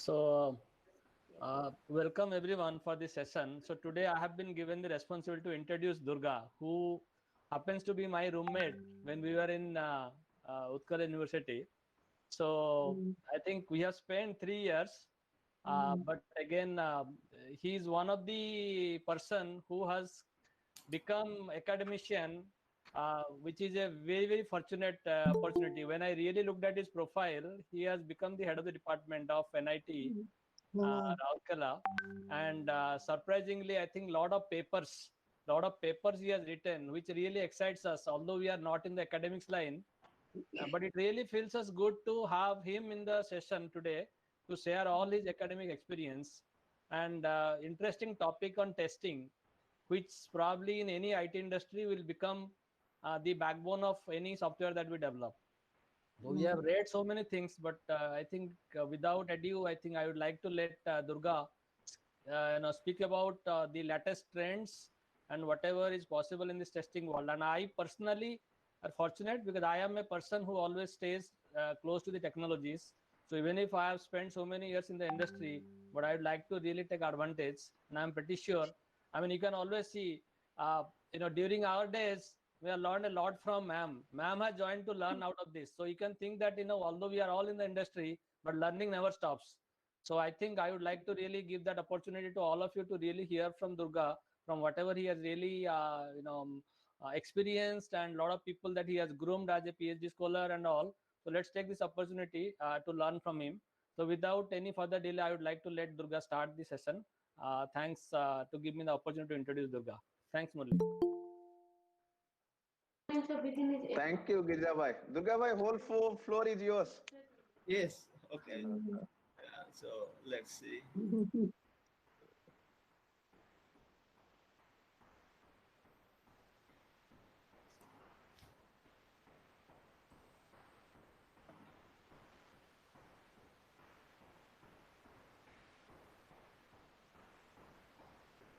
So, welcome everyone for this session. So, today I have been given the responsibility to introduce Durga, who happens to be my roommate when we were in Utkal University. So, I think we have spent 3 years, but again, he is one of the person who has become academician, which is a very, very fortunate opportunity. When I really looked at his profile, he has become the head of the department of NIT Raurkela, and surprisingly, I think lot of papers he has written, which really excites us. Although we are not in the academics line, but it really feels us good to have him in the session today to share all his academic experience and interesting topic on testing, which probably in any IT industry will become the backbone of any software that we develop. So we have read so many things, but I think without ado, I think I would like to let Durga, speak about the latest trends and whatever is possible in this testing world. And I personally are fortunate because I am a person who always stays close to the technologies. So even if I have spent so many years in the industry, but I would like to really take advantage, and I'm pretty sure. I mean, you can always see, during our days we have learned a lot from ma'am. Ma'am has joined to learn out of this. So you can think that, although we are all in the industry, but learning never stops. So I think I would like to really give that opportunity to all of you to really hear from Durga, from whatever he has really, experienced, and a lot of people that he has groomed as a PhD scholar and all. So let's take this opportunity to learn from him. So without any further delay, I would like to let Durga start the session. Thanks to give me the opportunity to introduce Durga. Thanks, Murli. Thank you, Girjabhai. Durgabhai, whole floor is yours. Yes. Okay. So let's see.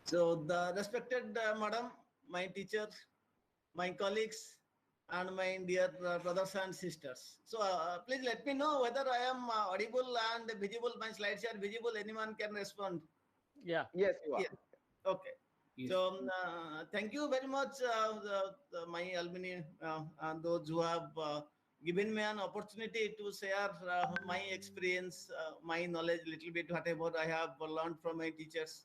So the respected madam, my teacher, my colleagues, and my dear brothers and sisters. So please let me know whether I am audible and visible. My slides are visible. Anyone can respond. Yeah. Yes, you are. Yeah. Okay. Yes. So thank you very much, my alumni, and those who have given me an opportunity to share my experience, my knowledge, little bit whatever I have learned from my teachers.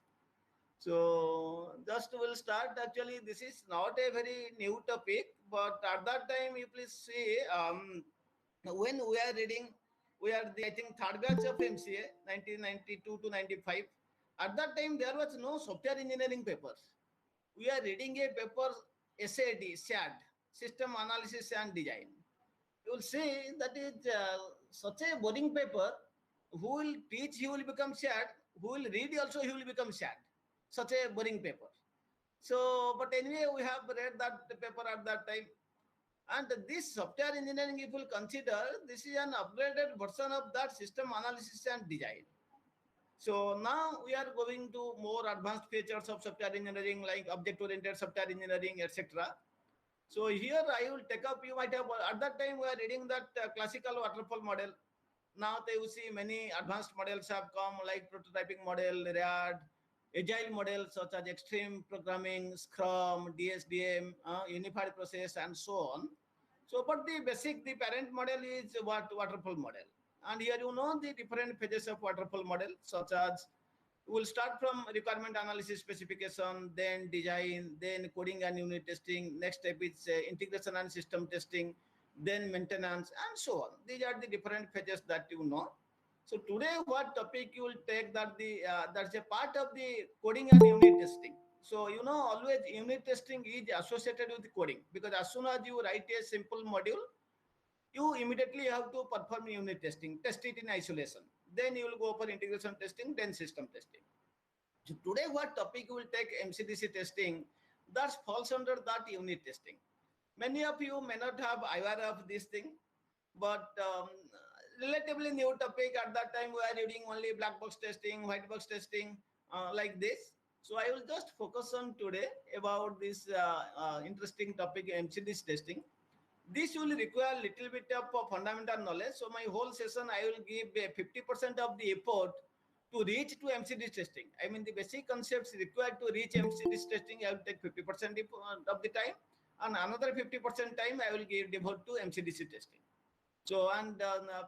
So just we'll start. Actually, this is not a very new topic, but at that time, you please see when we are reading, we are the I think third batch of MCA, 1992 to 95. At that time, there was no software engineering papers. We are reading a paper SAD, System Analysis and Design. You will see that is such a boring paper. Who will teach, he will become sad. Who will read also, he will become sad. Such a boring paper. So, but anyway, we have read that paper at that time. And this software engineering, if you consider, this is an upgraded version of that system analysis and design. So now we are going to more advanced features of software engineering like object-oriented software engineering, etc. So here I will take up, you might have, at that time we are reading that classical waterfall model. Now they will see many advanced models have come like prototyping model, RAD, agile models such as extreme programming, Scrum, DSDM, unified process, and so on. So, but the basic, the parent model is what waterfall model. And here you know the different phases of waterfall model, such as we'll start from requirement analysis specification, then design, then coding and unit testing. Next step is integration and system testing, then maintenance, and so on. These are the different phases that you know. So today, what topic you will take that that's a part of the coding and unit testing. So you know always unit testing is associated with coding because as soon as you write a simple module, you immediately have to perform unit testing, test it in isolation. Then you will go for integration testing, then system testing. So today, what topic we will take MCDC testing that falls under that unit testing. Many of you may not have aware of this thing, but relatively new topic at that time. We are reading only black box testing, white box testing, like this. So I will just focus on today about this interesting topic MCDC testing. This will require little bit of fundamental knowledge. So my whole session, I will give 50% of the effort to reach to MCD testing. I mean, the basic concepts required to reach MCD testing, I will take 50% of the time, and another 50% time I will give devote to MCDC testing. So, and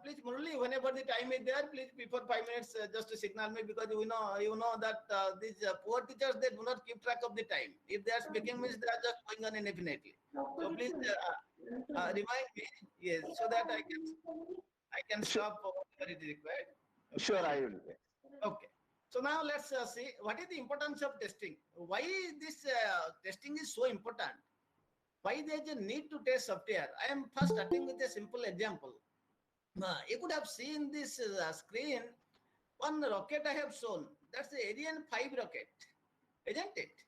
please, Murali, whenever the time is there, please before 5 minutes, just to signal me, because you know that these poor teachers, they do not keep track of the time. If they are speaking means they are just going on indefinitely. So please remind me, yes, so that I can stop whenever it is required. Okay. Sure, I will. Okay. So now let's see what is the importance of testing. Why this testing is so important? Why there is a need to test software? I am first starting with a simple example. You could have seen this screen, one rocket I have shown. That's the Ariane 5 rocket, isn't it?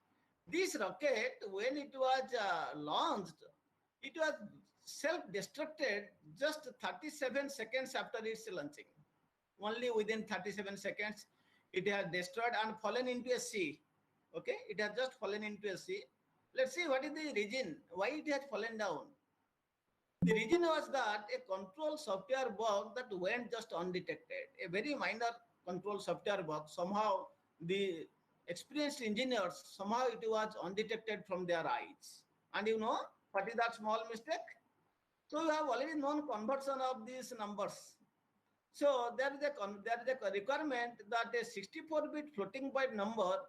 This rocket, when it was launched, it was self-destructed just 37 seconds after its launching. Only within 37 seconds, it has destroyed and fallen into a sea. Okay, it has just fallen into a sea. Let's see what is the reason, why it has fallen down. The reason was that a control software bug that went just undetected, a very minor control software bug. Somehow the experienced engineers, somehow it was undetected from their eyes. And you know, what is that small mistake? So you have already known conversion of these numbers. So there is a requirement that a 64-bit floating point number,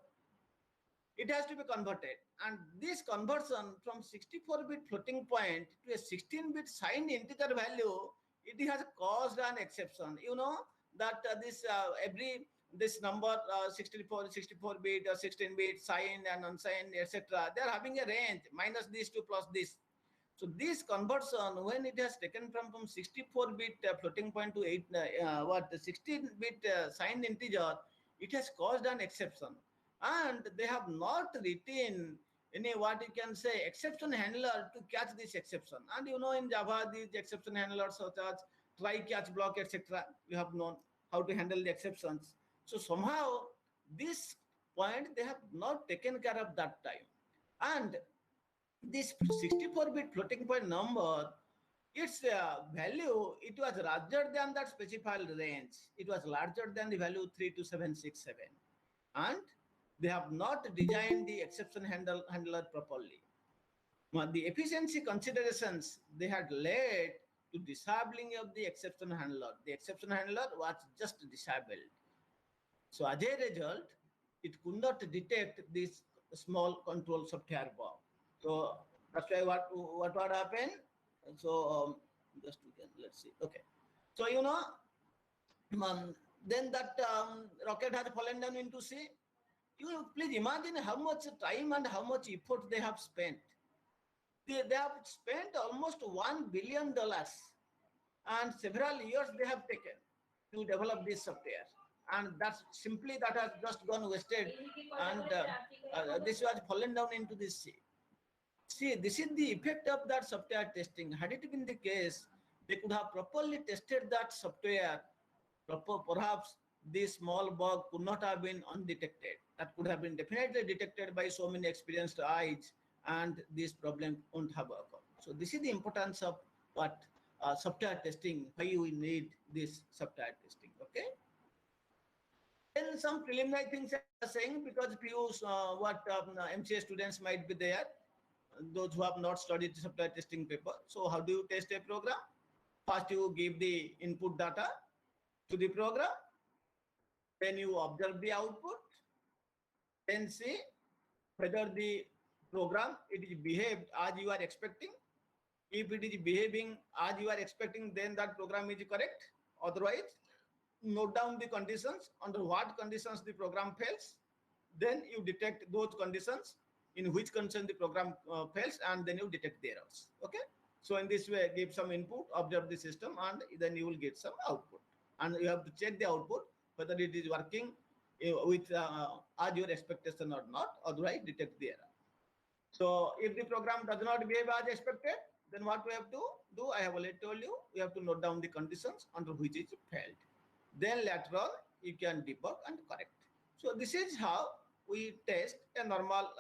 it has to be converted. And this conversion from 64-bit floating point to a 16-bit signed integer value, it has caused an exception. You know that this number 64-bit or 16-bit signed and unsigned, etc. They are having a range minus this to plus this. So this conversion, when it has taken from 64-bit floating point to 16-bit signed integer, it has caused an exception. And they have not written any, what you can say, exception handler to catch this exception. And you know, in Java, these exception handlers such as try, catch, block, etc. We have known how to handle the exceptions. So somehow this point they have not taken care of that time. And this 64-bit floating point number, its value, it was larger than that specified range. It was larger than the value 32767. And they have not designed the exception handler properly. The efficiency considerations they had led to disabling of the exception handler. The exception handler was just disabled. So as a result, it could not detect this small control software bug. So that's why what happened. So just let's see. Okay. So you know, then that rocket has fallen down into sea. You please imagine how much time and how much effort they have spent. They have spent almost $1 billion and several years they have taken to develop this software. And that's simply that has just gone wasted. And this was fallen down into the sea. See, this is the effect of that software testing. Had it been the case, they could have properly tested that software. Perhaps this small bug could not have been undetected. That could have been definitely detected by so many experienced eyes, and this problem won't have occurred. So this is the importance of what software testing, why we need this software testing, okay? Then some preliminary things I'm saying, because few MCA students might be there, those who have not studied software testing paper. So how do you test a program? First you give the input data to the program, then you observe the output, then see whether the program it is behaved as you are expecting. If it is behaving as you are expecting, then that program is correct. Otherwise, note down the conditions, under what conditions the program fails. Then you detect those conditions, in which condition the program fails, and then you detect the errors. Okay. So in this way, give some input, observe the system, and then you will get some output. And you have to check the output, whether it is working with as your expectation or not, otherwise detect the error. So if the program does not behave as expected, then what we have to do, I have already told you, we have to note down the conditions under which it failed. Then later on, you can debug and correct. So this is how we test a normal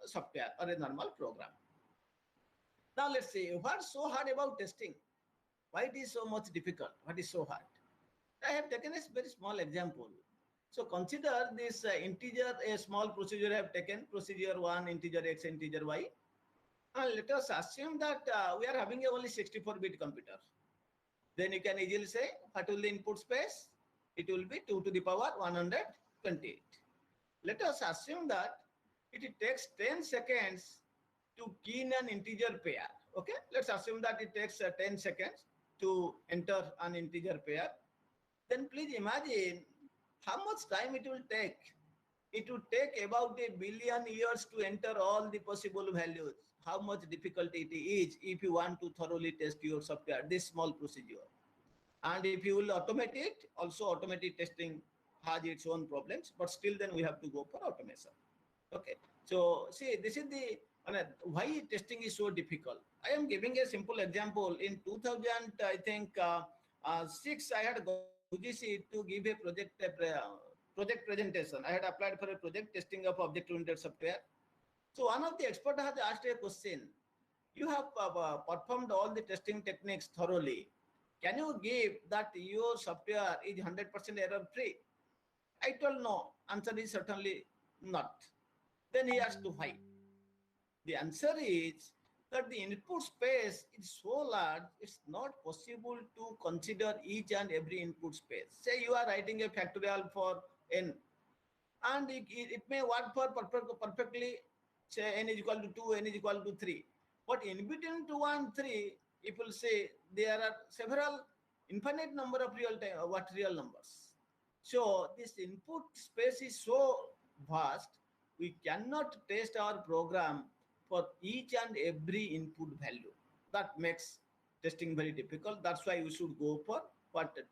software or a normal program. Now let's see what's so hard about testing. Why it is so much difficult? What is so hard? I have taken a very small example. So consider this integer, a small procedure I have taken, procedure 1, integer x, integer y. And let us assume that we are having a only 64-bit computer. Then you can easily say, what will the input space? It will be 2 to the power 128. Let us assume that it takes 10 seconds to key in an integer pair. Okay, let's assume that it takes 10 seconds to enter an integer pair. Then please imagine how much time it will take. It would take about 1,000,000,000 years to enter all the possible values. How much difficulty it is if you want to thoroughly test your software, this small procedure. And if you will automate it, also automatic testing has its own problems, but still then we have to go for automation. Okay, so see, this is the why testing is so difficult. I am giving a simple example. In 2000, I think 6, I had gone to UGC to give a project presentation. I had applied for a project testing of object-oriented software. So one of the experts has asked a question. You have performed all the testing techniques thoroughly. Can you give that your software is 100% error-free? I told no. Answer is certainly not. Then he asked why. The answer is that the input space is so large, it's not possible to consider each and every input space. Say you are writing a factorial for n, and it may work for perfectly, say n is equal to 2, n is equal to 3. But in between 2 and 3, people say there are several infinite number of real numbers. So this input space is so vast, we cannot test our program for each and every input value. That makes testing very difficult. That's why we should go for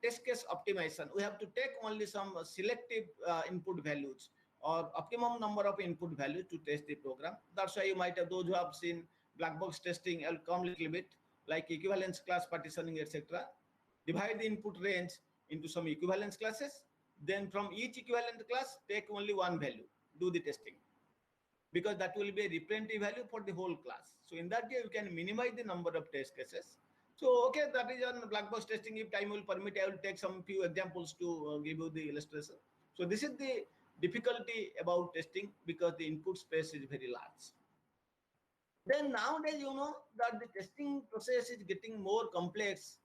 test case optimization. We have to take only some selective input values or optimum number of input values to test the program. That's why you might have, those who have seen black box testing, I'll come a little bit, like equivalence class partitioning, etc. Divide the input range into some equivalence classes. Then from each equivalent class, take only one value, do the testing, because that will be a representative value for the whole class. So in that way, you can minimize the number of test cases. So, okay, that is on black box testing. If time will permit, I will take some few examples to give you the illustration. So this is the difficulty about testing, because the input space is very large. Then nowadays, you know that the testing process is getting more complex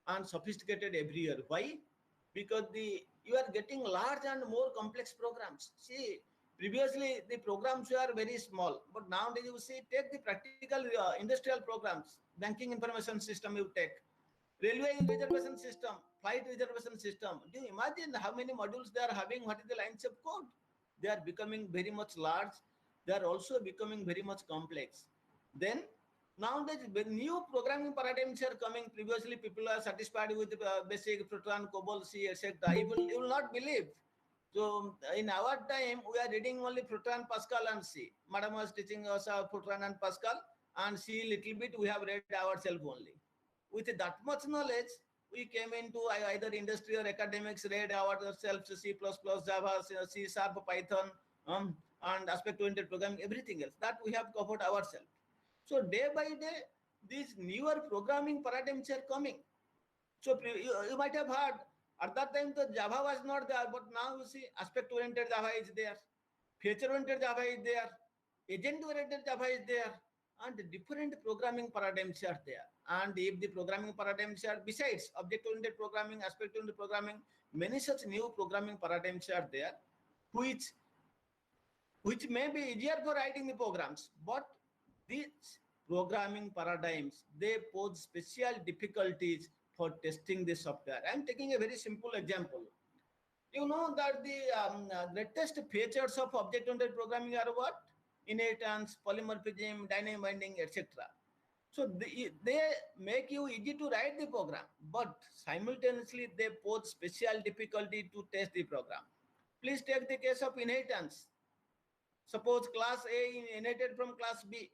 and sophisticated every year. Why? Because you are getting large and more complex programs. See, previously the programs were very small, but nowadays you see, take the practical industrial programs, banking information system you take, railway reservation system, flight reservation system. Do you imagine how many modules they are having? What is the lines of code? They are becoming very much large. They are also becoming very much complex. Then nowadays, new programming paradigms are coming. Previously, people are satisfied with basic, Fortran, COBOL, C, etc. You will not believe. So in our time, we are reading only Fortran, Pascal, and C. Madam was teaching us Fortran and Pascal, and C little bit we have read ourselves only. With that much knowledge, we came into either industry or academics, read ourselves C++, Java, C#, Python, and aspect-oriented programming, everything else. That we have covered ourselves. So day by day, these newer programming paradigms are coming. So you might have heard, at that time the Java was not there, but now you see aspect-oriented Java is there, feature-oriented Java is there, agent-oriented Java is there, and different programming paradigms are there. And if the programming paradigms are, besides object-oriented programming, aspect-oriented programming, many such new programming paradigms are there, which may be easier for writing the programs, but these programming paradigms, they pose special difficulties for testing the software. I'm taking a very simple example. You know that the greatest features of object-oriented programming are what? Inheritance, polymorphism, dynamic binding, etc. So they make you easy to write the program, but simultaneously they pose special difficulty to test the program. Please take the case of inheritance. Suppose class A inherited from class B.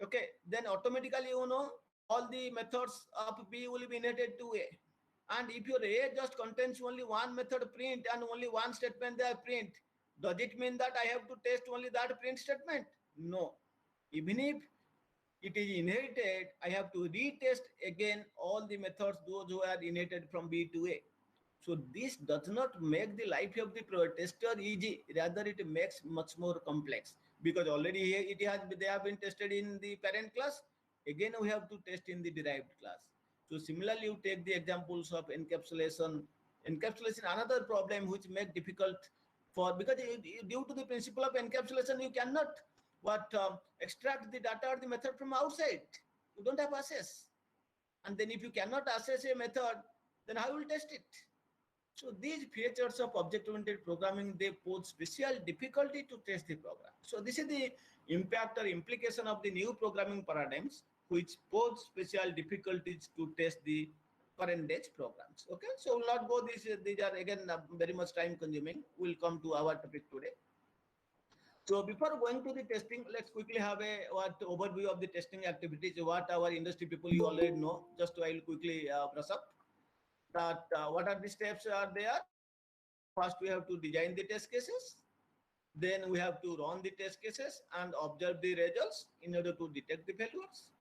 Okay, then automatically you know all the methods of B will be inherited to A. And if your A just contains only one method print and only one statement they are print, does it mean that I have to test only that print statement? No. Even if it is inherited, I have to retest again all the methods, those who are inherited from B to A. So this does not make the life of the tester easy, rather it makes much more complex, because already here they have been tested in the parent class. Again, we have to test in the derived class. So similarly, you take the examples of encapsulation. Encapsulation, another problem which make difficult for, because due to the principle of encapsulation, you cannot extract the data or the method from outside. You don't have access. And then if you cannot access a method, then how will you test it? So these features of object-oriented programming, they pose special difficulty to test the program. So this is the impact or implication of the new programming paradigms, which pose special difficulties to test the current day programs. Okay, so we'll not go these are again very much time consuming. We'll come to our topic today. So before going to the testing, let's quickly have a overview of the testing activities, what our industry people you already know. Just I will quickly brush up that what are the steps are there. First, we have to design the test cases. Then we have to run the test cases and observe the results in order to detect the failures.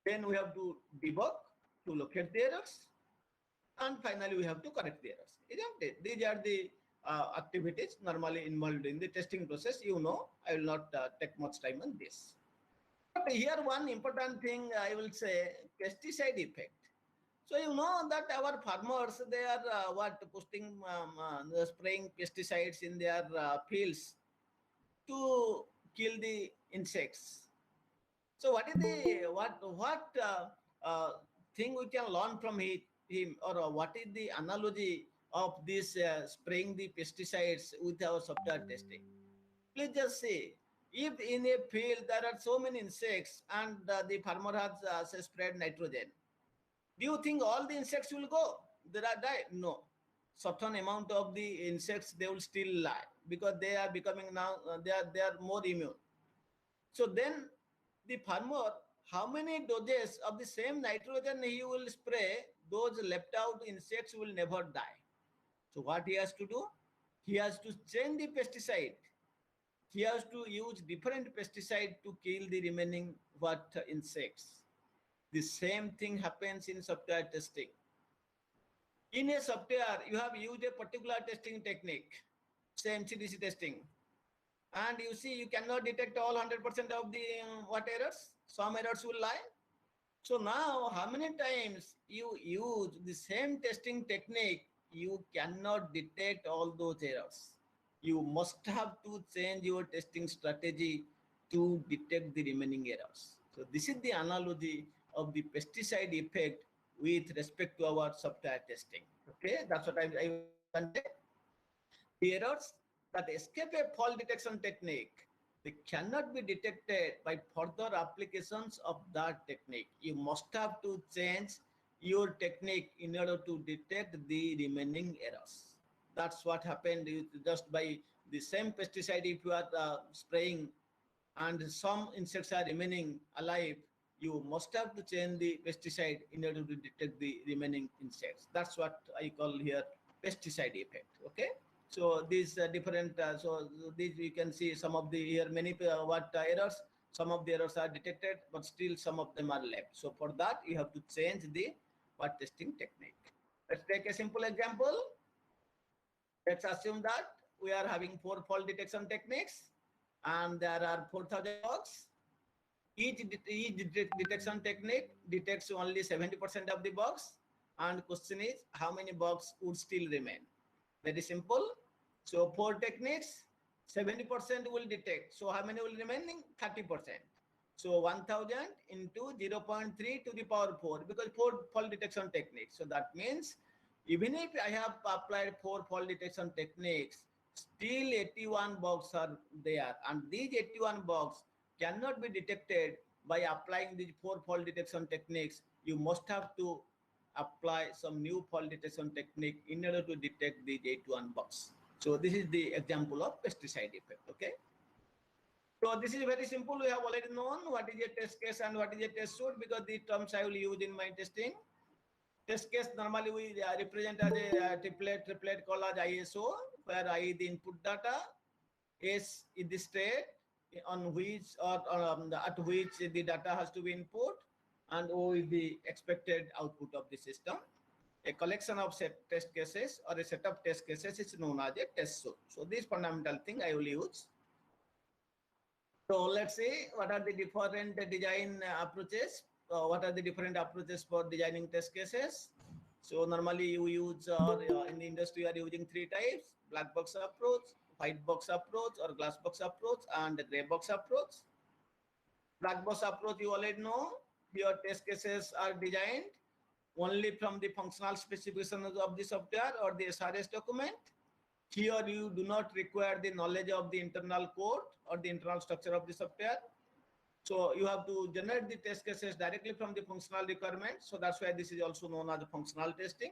Then we have to debug to locate the errors. And finally, we have to correct the errors. Isn't it? These are the activities normally involved in the testing process. You know, I will not take much time on this. But here one important thing I will say, pesticide effect. So you know that our farmers, they are spraying pesticides in their fields to kill the insects. So what is the thing we can learn from him, or what is the analogy of this spraying the pesticides with our software testing? Please just say, if in a field there are so many insects and the farmer has spread nitrogen, do you think all the insects will go? They are die? No. Certain amount of the insects, they will still lie, because they are becoming now, they are more immune. So then the farmer, how many doses of the same nitrogen he will spray, those left out insects will never die. So what he has to do? He has to change the pesticide. He has to use different pesticide to kill the remaining insects. The same thing happens in software testing. In a software, you have used a particular testing technique, say MCDC testing, and you see you cannot detect all 100% of the errors. Some errors will lie. So now, how many times you use the same testing technique, you cannot detect all those errors. You must have to change your testing strategy to detect the remaining errors. So this is the analogy of the pesticide effect with respect to our software testing. Okay, that's what I wanted. The errors that escape a fault detection technique, they cannot be detected by further applications of that technique. You must have to change your technique in order to detect the remaining errors. That's what happened just by the same pesticide. If you are spraying and some insects are remaining alive, you must have to change the pesticide in order to detect the remaining insects. That's what I call here pesticide effect. Okay. So these different, so these you can see some of the here many errors. Some of the errors are detected, but still some of them are left. So for that, you have to change the testing technique. Let's take a simple example. Let's assume that we are having 4 fault detection techniques, and there are 4,000 bugs. Each detection technique detects only 70% of the bugs, and question is how many bugs would still remain. Very simple. So 4 techniques, 70% will detect. So how many will remain? 30%. So 1000 into 0.3 to the power 4, because 4 fault detection techniques. So that means even if I have applied 4 fault detection techniques, still 81 bugs are there, and these 81 bugs cannot be detected by applying these 4 fault detection techniques. You must have to apply some new fault detection technique in order to detect these 81 bugs. So this is the example of pesticide effect. Okay. So this is very simple. We have already known what is a test case and what is a test suite, because the terms I will use in my testing. Test case normally we represent as a triplet called as ISO, where I is the input data, S is the state, on which or at which the data has to be input, and O is the expected output of the system. A collection of test cases or a set of test cases is known as a test suite. So this fundamental thing I will use. So let's see what are the different design approaches. What are the different approaches for designing test cases? So normally you use, in the industry, you are using three types: black box approach, white box approach, or glass box approach, and gray box approach. Black box approach, you already know. Your test cases are designed only from the functional specifications of the software or the SRS document. Here you do not require the knowledge of the internal code or the internal structure of the software. So you have to generate the test cases directly from the functional requirements. So that's why this is also known as functional testing.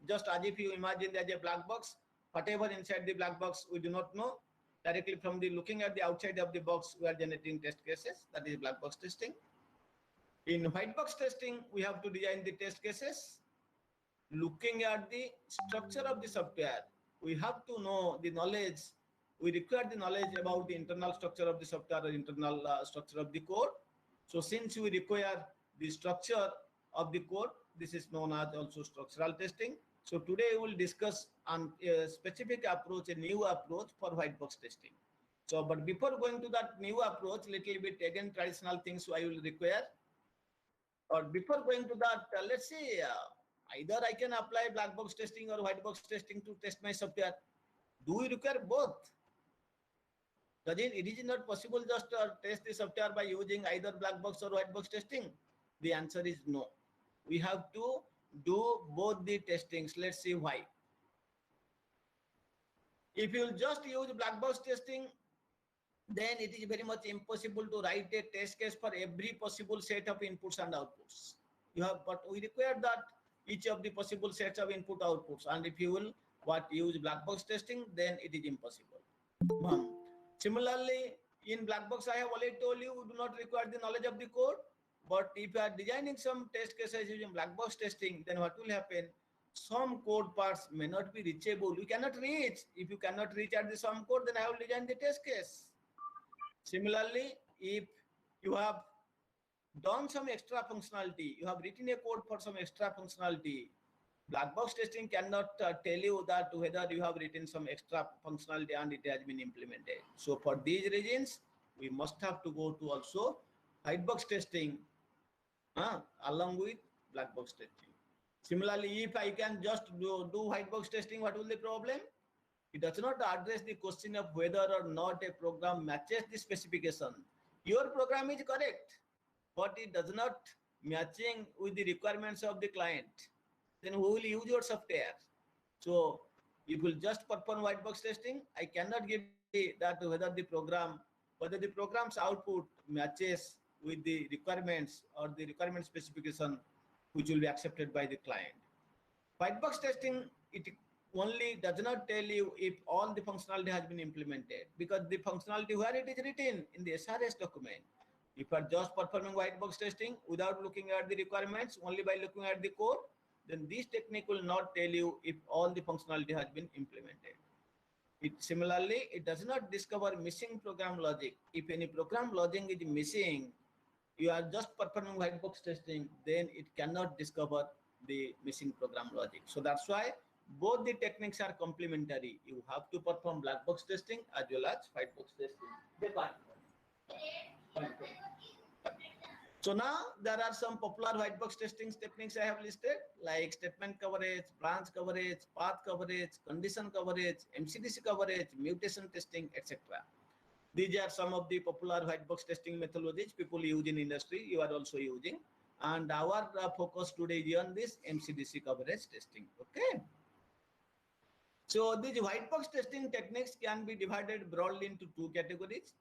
Just as if you imagine there's a black box, whatever inside the black box, we do not know. Directly from the looking at the outside of the box, we are generating test cases. That is black box testing. In white box testing, we have to design the test cases. Looking at the structure of the software, we have to know the knowledge. We require the knowledge about the internal structure of the software or internal structure of the code. So since we require the structure of the code, this is known as also structural testing. So today we will discuss on a specific approach, a new approach for white box testing. So, but before going to that new approach, little bit again traditional things I will require. Or before going to that, let's see, either I can apply black box testing or white box testing to test my software. Do we require both? It is not possible just to test the software by using either black box or white box testing. The answer is no. We have to do both the testings. Let's see why. If you just use black box testing, then it is very much impossible to write a test case for every possible set of inputs and outputs. But we require that each of the possible sets of input outputs. And if you will use black box testing, then it is impossible. Similarly, in black box, I have already told you, we do not require the knowledge of the code. But if you are designing some test cases using black box testing, then what will happen? Some code parts may not be reachable. You cannot reach. If you cannot reach at the some code, then I will design the test case. Similarly, if you have done some extra functionality, you have written a code for some extra functionality, black box testing cannot tell you that whether you have written some extra functionality and it has been implemented. So for these reasons, we must have to go to also white box testing along with black box testing. Similarly, if I can just do white box testing, what will the problem? It does not address the question of whether or not a program matches the specification. Your program is correct, but it does not matching with the requirements of the client. Then who will use your software? So if you will just perform white box testing, I cannot give that whether the program's output matches with the requirements or the requirement specification which will be accepted by the client. White box testing, it only does not tell you if all the functionality has been implemented, because the functionality where it is written in the SRS document. If you are just performing white box testing without looking at the requirements, only by looking at the code, then this technique will not tell you if all the functionality has been implemented. Similarly, it does not discover missing program logic. If any program logic is missing, you are just performing white box testing, then it cannot discover the missing program logic. So that's why both the techniques are complementary. You have to perform black box testing as well as white box testing. So now there are some popular white box testing techniques I have listed, like statement coverage, branch coverage, path coverage, condition coverage, MCDC coverage, mutation testing, etc. These are some of the popular white box testing methodologies people use in industry. You are also using. And our focus today is on this MCDC coverage testing. Okay. So these white box testing techniques can be divided broadly into two categories.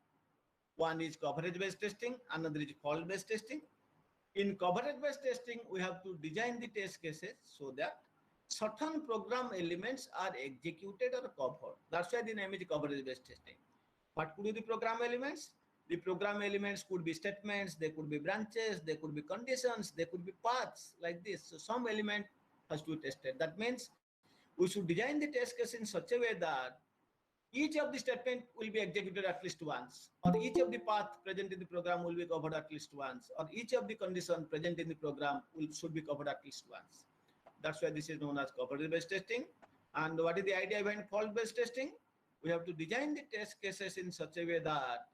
One is coverage-based testing, another is fault-based testing. In coverage-based testing, we have to design the test cases so that certain program elements are executed or covered. That's why the name is coverage-based testing. What could be the program elements? The program elements could be statements, they could be branches, they could be conditions, they could be paths like this. So some element has to be tested. That means we should design the test case in such a way that each of the statement will be executed at least once, or each of the path present in the program will be covered at least once, or each of the condition present in the program should be covered at least once. That's why this is known as coverage-based testing. And what is the idea behind fault-based testing? We have to design the test cases in such a way that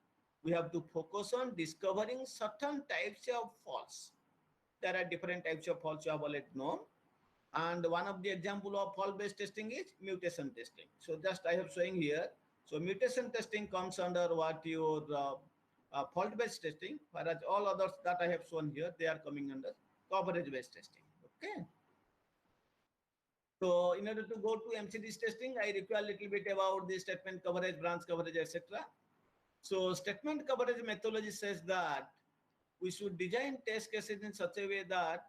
we have to focus on discovering certain types of faults. There are different types of faults you have already known. And one of the example of fault-based testing is mutation testing. So just I have showing here. So mutation testing comes under what your fault-based testing, whereas all others that I have shown here, they are coming under coverage-based testing. Okay. So in order to go to MCD's testing, I require a little bit about the statement coverage, branch coverage, etc. So statement coverage methodology says that we should design test cases in such a way that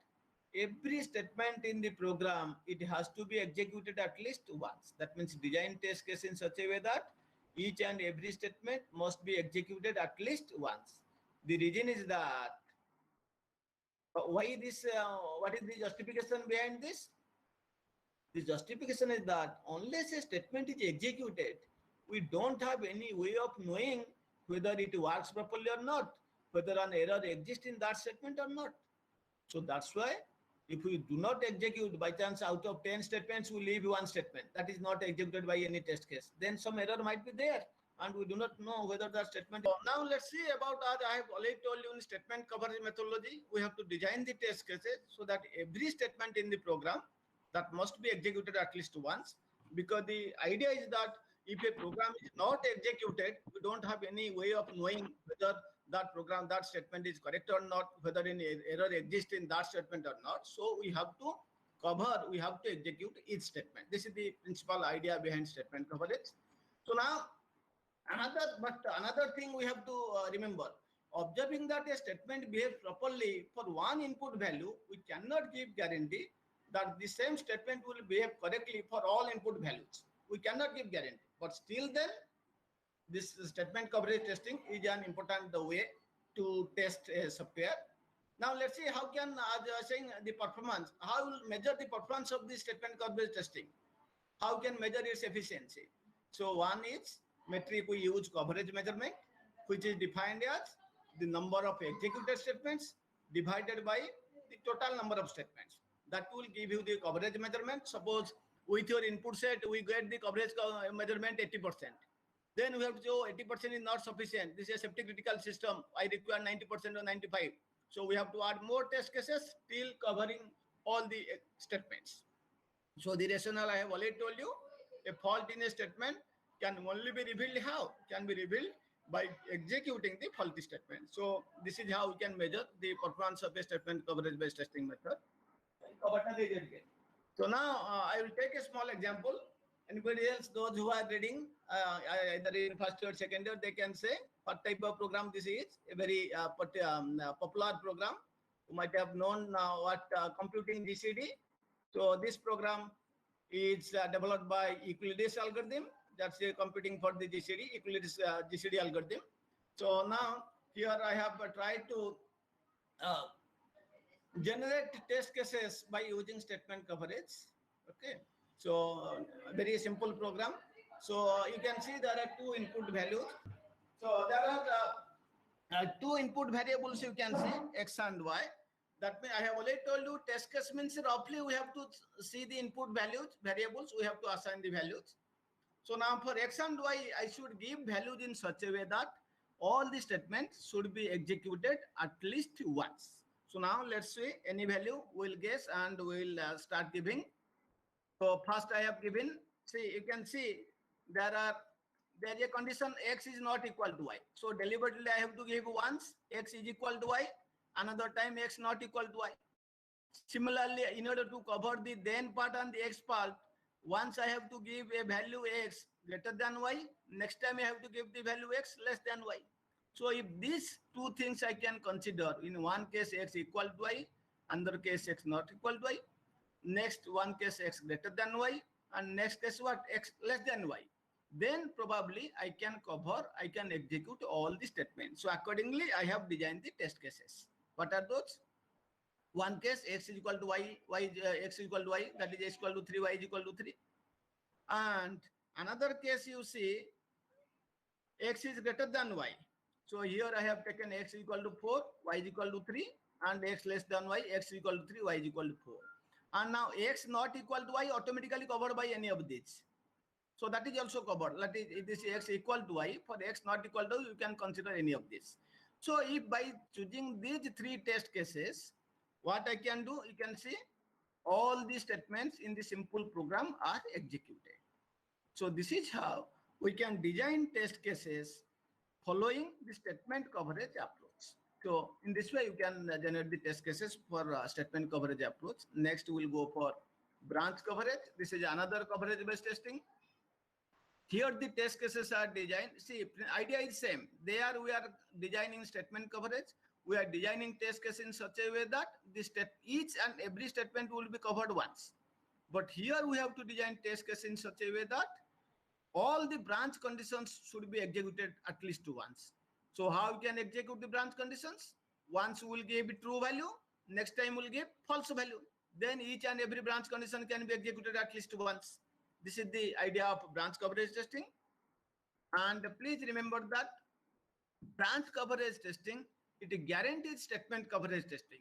every statement in the program, it has to be executed at least once. That means design test case in such a way that each and every statement must be executed at least once. The reason is that why this? What is the justification behind this? The justification is that unless a statement is executed, we don't have any way of knowing whether it works properly or not, whether an error exists in that statement or not. So that's why if we do not execute, by chance out of 10 statements, we leave one statement that is not executed by any test case, then some error might be there and we do not know whether that statement. Now let's see about that. I have already told you in statement coverage methodology, we have to design the test cases so that every statement in the program that must be executed at least once, because the idea is that if a program is not executed, we don't have any way of knowing whether that program, that statement is correct or not, whether any error exists in that statement or not. So we have to cover, we have to execute each statement. This is the principal idea behind statement coverage. So now another thing we have to remember, observing that a statement behaves properly for one input value, we cannot give guarantee that the same statement will behave correctly for all input values. We cannot give guarantee, but still then this statement coverage testing is an important way to test a software. Now let's see how can saying the performance, how will measure the performance of the statement coverage testing, how can measure its efficiency. So one is metric we use coverage measurement, which is defined as the number of executed statements divided by the total number of statements. That will give you the coverage measurement. Suppose with your input set, we get the coverage measurement 80%. Then we have to show 80% is not sufficient. This is a safety critical system. I require 90% or 95. So we have to add more test cases till covering all the statements. So the rationale I have already told you, a fault in a statement can only be revealed how? Can be revealed by executing the faulty statement. So this is how we can measure the performance of a statement coverage based testing method. So now I will take a small example. Anybody else, those who are reading either in first or second year, they can say what type of program this is. A very popular program. You might have known what computing GCD. So this program is developed by Euclides algorithm. That's computing for the GCD, Euclides GCD algorithm. So now here I have tried to generate test cases by using statement coverage. Okay, so very simple program. So you can see there are two input values. So there are two input variables you can see, X and Y. That means I have already told you test case means roughly we have to see the input values, variables, we have to assign the values. So now for X and Y, I should give values in such a way that all the statements should be executed at least once. So now let's see any value we'll guess and we'll start giving. So first I have given, see, you can see there is a condition X is not equal to Y. So deliberately I have to give once X is equal to Y, another time X not equal to Y. Similarly, in order to cover the then part and the X part, once I have to give a value X greater than Y, next time I have to give the value X less than Y. So if these two things I can consider, in one case X equal to Y, another case X not equal to Y, next one case X greater than Y, and next case what? X less than Y. Then probably I can cover, I can execute all the statements. So accordingly, I have designed the test cases. What are those? One case X is equal to Y, X is equal to Y, that is X equal to 3, Y is equal to 3. And another case you see, x is greater than y. So here I have taken x equal to 4, y is equal to 3, and x less than y, x is equal to 3, y is equal to 4. And now x not equal to y automatically covered by any of these. So that is also covered. That is, it is x equal to y. For x not equal to, you can consider any of this. So if by choosing these three test cases, what I can do, you can see all these statements in the simple program are executed. So this is how we can design test cases following the statement coverage approach. So in this way, you can generate the test cases for statement coverage approach. Next, we'll go for branch coverage. This is another coverage-based testing. Here the test cases are designed. See, idea is same. There we are designing statement coverage. We are designing test case in such a way that each and every statement will be covered once. But here we have to design test case in such a way that all the branch conditions should be executed at least once. So how we can execute the branch conditions? Once we will give true value, next time we will give false value. Then each and every branch condition can be executed at least once. This is the idea of branch coverage testing. And please remember that branch coverage testing, it guarantees statement coverage testing.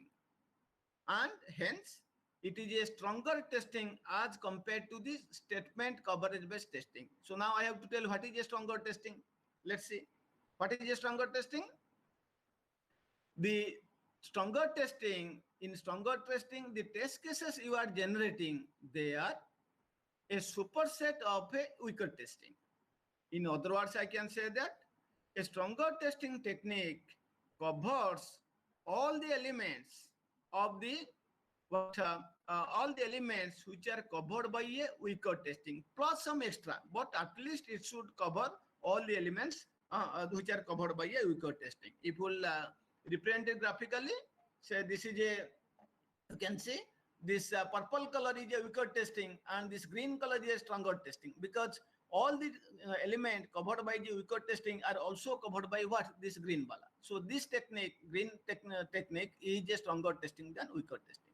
And hence, it is a stronger testing as compared to the statement coverage based testing. So now I have to tell what is a stronger testing. Let's see. What is a stronger testing? The stronger testing, in stronger testing, the test cases you are generating, they are a superset of a weaker testing. In other words, I can say that a stronger testing technique covers all the elements of the all the elements which are covered by a weaker testing plus some extra, but at least it should cover all the elements which are covered by a weaker testing. If we'll represent it graphically, say this is a, you can see this purple color is a weaker testing and this green color is a stronger testing, because all the element covered by the weaker testing are also covered by what? This green bala. So this technique, green technique is a stronger testing than weaker testing.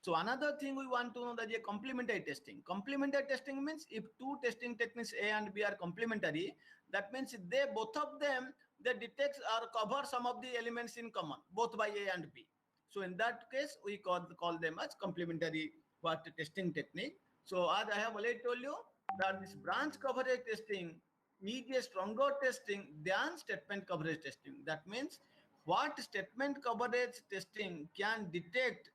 So another thing we want to know that is complementary testing. Complementary testing means if two testing techniques A and B are complementary, that means they both of them, they detect or cover some of the elements in common, both by A and B. So in that case, we call them as complementary testing technique. So as I have already told you that this branch coverage testing is a stronger testing than statement coverage testing. That means what statement coverage testing can detect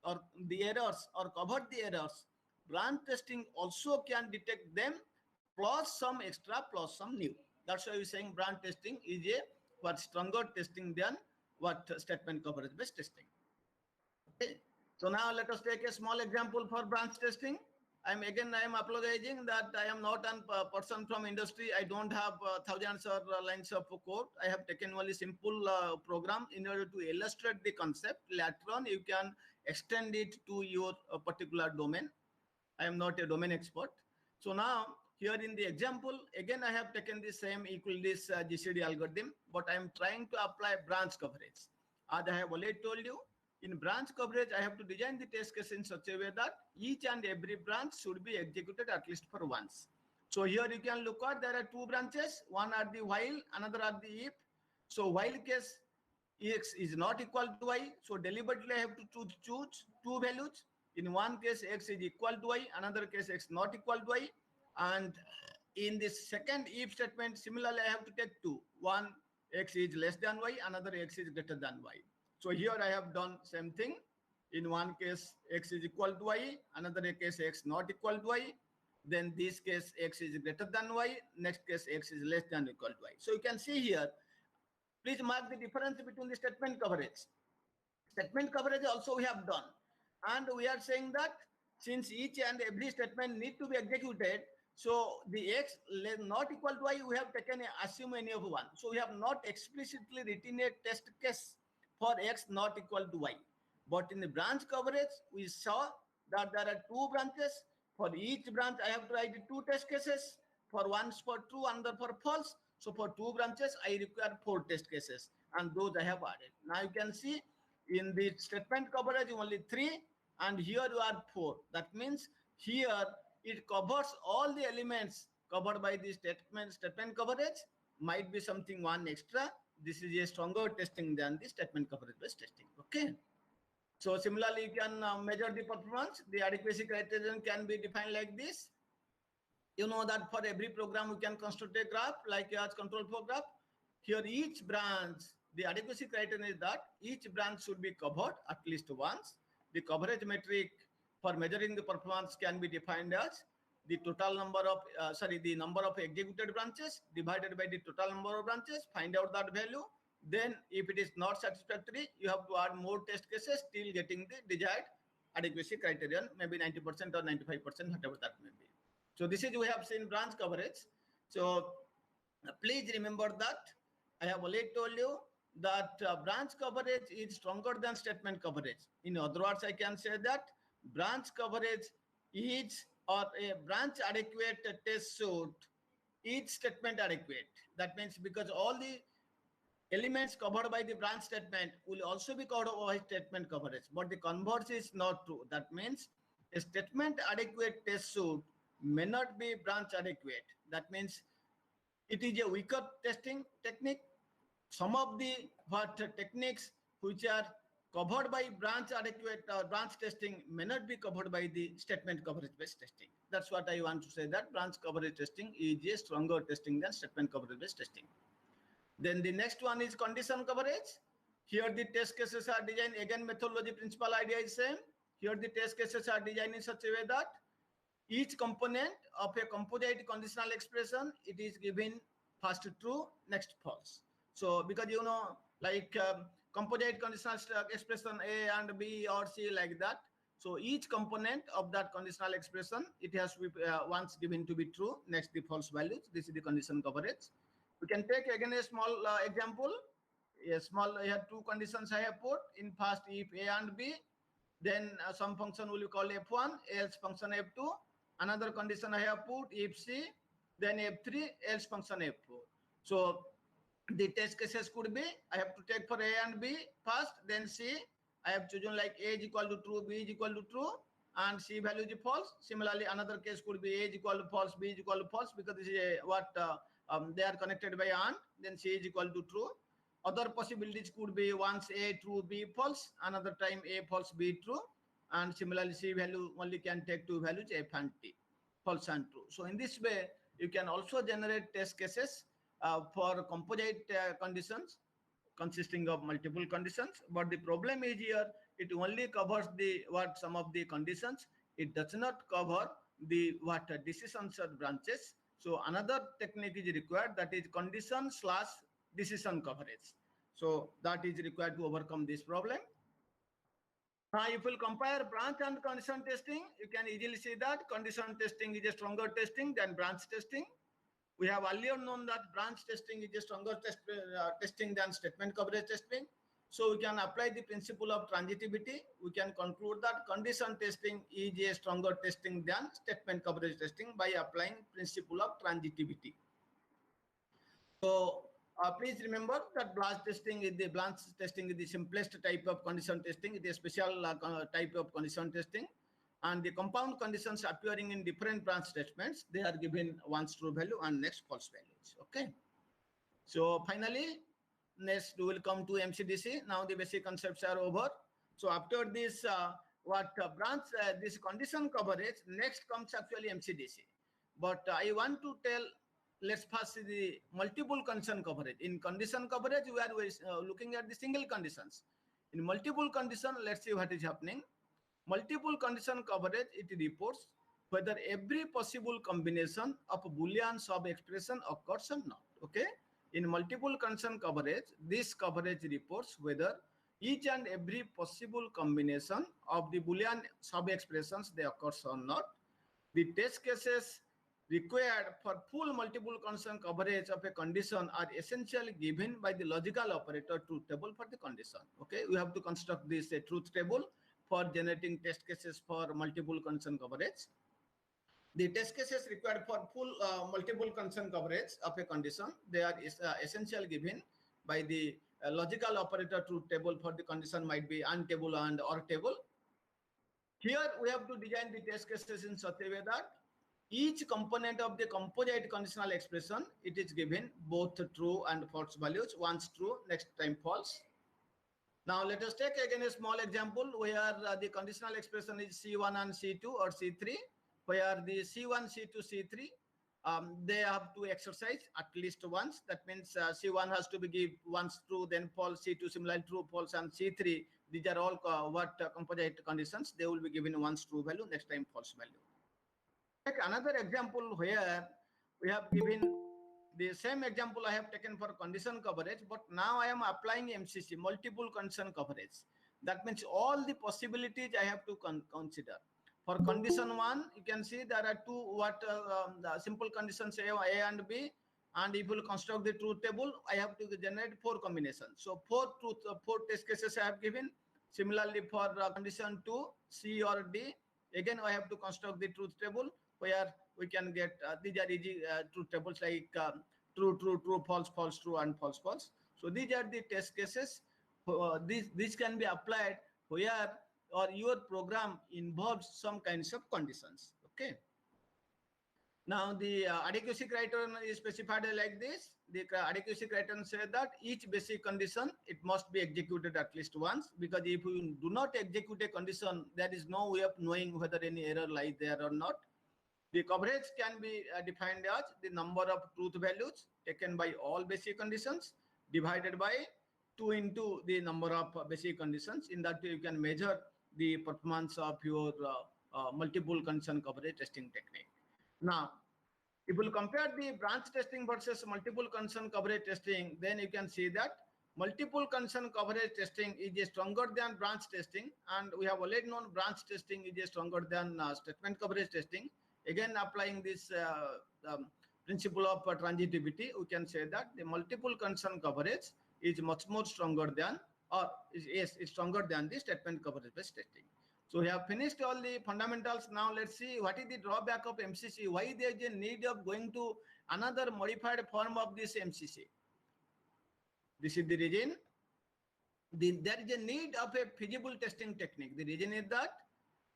or the errors or cover the errors, branch testing also can detect them plus some extra plus some new. That's why we're saying branch testing is a stronger testing than statement coverage based testing. Okay. So now let us take a small example for branch testing. I am apologizing that I am not a person from industry. I don't have thousands or lines of code. I have taken only simple program in order to illustrate the concept. Later on, you can extend it to your particular domain. I am not a domain expert. So now here in the example, again, I have taken the same equal this GCD algorithm, but I am trying to apply branch coverage. As I have already told you, in branch coverage, I have to design the test case in such a way that each and every branch should be executed at least for once. So here you can look at, there are two branches, one are the while, another are the if. So while case x is not equal to y, so deliberately I have to choose two values. In one case, x is equal to y, another case, x not equal to y. And in this second if statement, similarly, I have to take two. One, x is less than y, another x is greater than y. So here I have done same thing. In one case, x is equal to y, another case, x not equal to y. Then this case, x is greater than y, next case, x is less than or equal to y. So you can see here, please mark the difference between the statement coverage. Statement coverage also we have done. And we are saying that since each and every statement need to be executed, so the x not equal to y, we have taken assume any of one. So we have not explicitly written a test case for x not equal to y. But in the branch coverage, we saw that there are two branches. For each branch, I have to write two test cases. For one for true, another for false. So for two branches, I require 4 test cases. And those I have added. Now you can see in the statement coverage, only 3. And here you are 4. That means here it covers all the elements covered by the statement coverage might be something one extra. This is a stronger testing than the statement coverage based testing. Okay. So similarly, you can measure the performance. The adequacy criterion can be defined like this. You know that for every program, we can construct a graph like as control flow graph. Here, each branch, the adequacy criterion is that each branch should be covered at least once. The coverage metric for measuring the performance can be defined as the total number of, the number of executed branches divided by the total number of branches, find out that value. Then if it is not satisfactory, you have to add more test cases till getting the desired adequacy criterion, maybe 90% or 95%, whatever that may be. So this is, we have seen branch coverage. So please remember that I have already told you that branch coverage is stronger than statement coverage. In other words, I can say that branch coverage is, or a branch adequate test suite is statement adequate. That means because all the elements covered by the branch statement will also be covered by statement coverage, but the converse is not true. That means a statement adequate test suite may not be branch adequate. That means it is a weaker testing technique. Some of the techniques which are covered by branch adequate branch testing may not be covered by the statement coverage based testing. That's what I want to say, that branch coverage testing is a stronger testing than statement coverage based testing. Then the next one is condition coverage. Here the test cases are designed, again methodology principal idea is same. Here the test cases are designed in such a way that each component of a composite conditional expression, it is given first true, next false. So because you know, like composite conditional expression A and B or C like that. So each component of that conditional expression, it has to be once given to be true, next the false values. This is the condition coverage. We can take again a small example. A small, I have two conditions I have put in first if A and B, then some function will be called F1, else function F2. Another condition I have put if C, then F3, else function F4. So the test cases could be, I have to take for A and B first, then C. I have chosen like A is equal to true, B is equal to true, and C value is false. Similarly, another case could be A is equal to false, B is equal to false, because this is they are connected by AND, then C is equal to true. Other possibilities could be once A true, B false, another time A false, B true, and similarly C value only can take two values, F and T, false and true. So in this way, you can also generate test cases for composite conditions consisting of multiple conditions. But the problem is here, it only covers the some of the conditions. It does not cover the decisions or branches. So another technique is required, that is condition/decision coverage. So that is required to overcome this problem. Now, if we compare branch and condition testing, you can easily see that condition testing is a stronger testing than branch testing. We have earlier known that branch testing is a stronger testing than statement coverage testing. So we can apply the principle of transitivity. We can conclude that condition testing is a stronger testing than statement coverage testing by applying principle of transitivity. So please remember that branch testing is the simplest type of condition testing. It is a special type of condition testing. And the compound conditions appearing in different branch statements, they are given once true value and next false values. Okay. So finally, next we will come to MCDC. Now the basic concepts are over. So after this, this condition coverage, next comes actually MCDC. But I want to tell, let's first see the multiple condition coverage. In condition coverage, we are looking at the single conditions. In multiple condition, let's see what is happening. Multiple condition coverage, it reports whether every possible combination of Boolean sub-expression occurs or not. Okay. In multiple condition coverage, this coverage reports whether each and every possible combination of the Boolean sub-expressions they occurs or not. The test cases required for full multiple condition coverage of a condition are essentially given by the logical operator truth table for the condition. Okay, we have to construct this truth table for generating test cases for multiple condition coverage. The test cases required for full multiple condition coverage of a condition, they are essentially given by the logical operator truth table for the condition, might be AND table and OR table. Here we have to design the test cases in such a way that each component of the composite conditional expression, it is given both true and false values. Once true, next time false. Now let us take again a small example where the conditional expression is C1 and C2 or C3, where the C1, C2, C3, they have to exercise at least once. That means C1 has to be given once true, then false, C2 similarly true, false, and C3. These are all composite conditions. They will be given once true value, next time false value. Take another example where we have given the same example I have taken for condition coverage, but now I am applying MCC, multiple condition coverage. That means all the possibilities I have to consider. For condition 1, you can see there are two the simple conditions A and B, and if you construct the truth table, I have to generate 4 combinations. So 4 test cases I have given. Similarly for condition 2, C or D, again I have to construct the truth table where we can get these are easy truth tables like true, true, true, false, false, true, and false, false. So these are the test cases. This can be applied where or your program involves some kinds of conditions. Okay. Now the adequacy criterion is specified like this. The adequacy criterion says that each basic condition, it must be executed at least once, because if you do not execute a condition, there is no way of knowing whether any error lies there or not. The coverage can be defined as the number of truth values taken by all basic conditions divided by 2 into the number of basic conditions. In that way, you can measure the performance of your multiple condition coverage testing technique. Now, if you compare the branch testing versus multiple condition coverage testing, then you can see that multiple condition coverage testing is stronger than branch testing, and we have already known branch testing is stronger than statement coverage testing. Again, applying this principle of transitivity, we can say that the multiple condition coverage is much more stronger than, or is stronger than the statement coverage based testing. So we have finished all the fundamentals. Now let's see what is the drawback of MCC. Why there is a need of going to another modified form of this MCC. This is the reason. There is a need of a feasible testing technique. The reason is that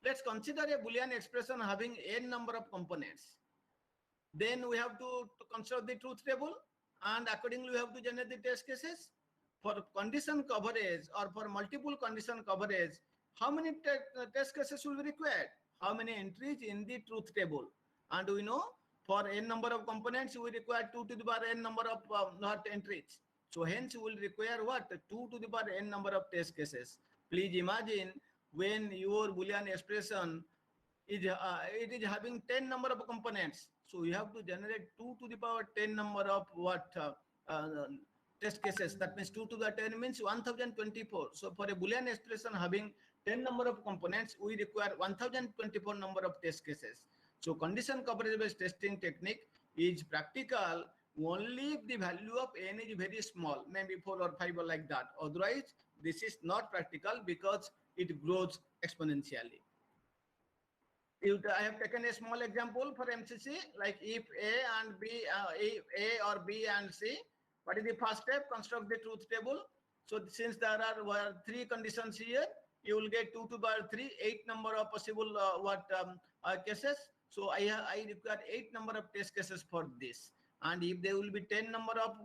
let's consider a Boolean expression having n number of components. Then we have to construct the truth table, and accordingly we have to generate the test cases. For condition coverage or for multiple condition coverage, how many test cases will be required? How many entries in the truth table? And we know for n number of components, we require 2 to the power n number of not entries. So hence we will require what? 2 to the power n number of test cases. Please imagine when your Boolean expression is it is having 10 number of components. So you have to generate 2 to the power 10 number of test cases. That means 2 to the 10 means 1024. So for a Boolean expression having 10 number of components, we require 1024 number of test cases. So condition coverage based testing technique is practical only if the value of n is very small, maybe 4 or 5 or like that. Otherwise, this is not practical because it grows exponentially. I have taken a small example for MCC, like if A and B, A or B and C, what is the first step? Construct the truth table. So since there are 3 conditions here, you will get 2 to the power 3, 8 number of possible cases. So I require 8 number of test cases for this. And if there will be 10 number of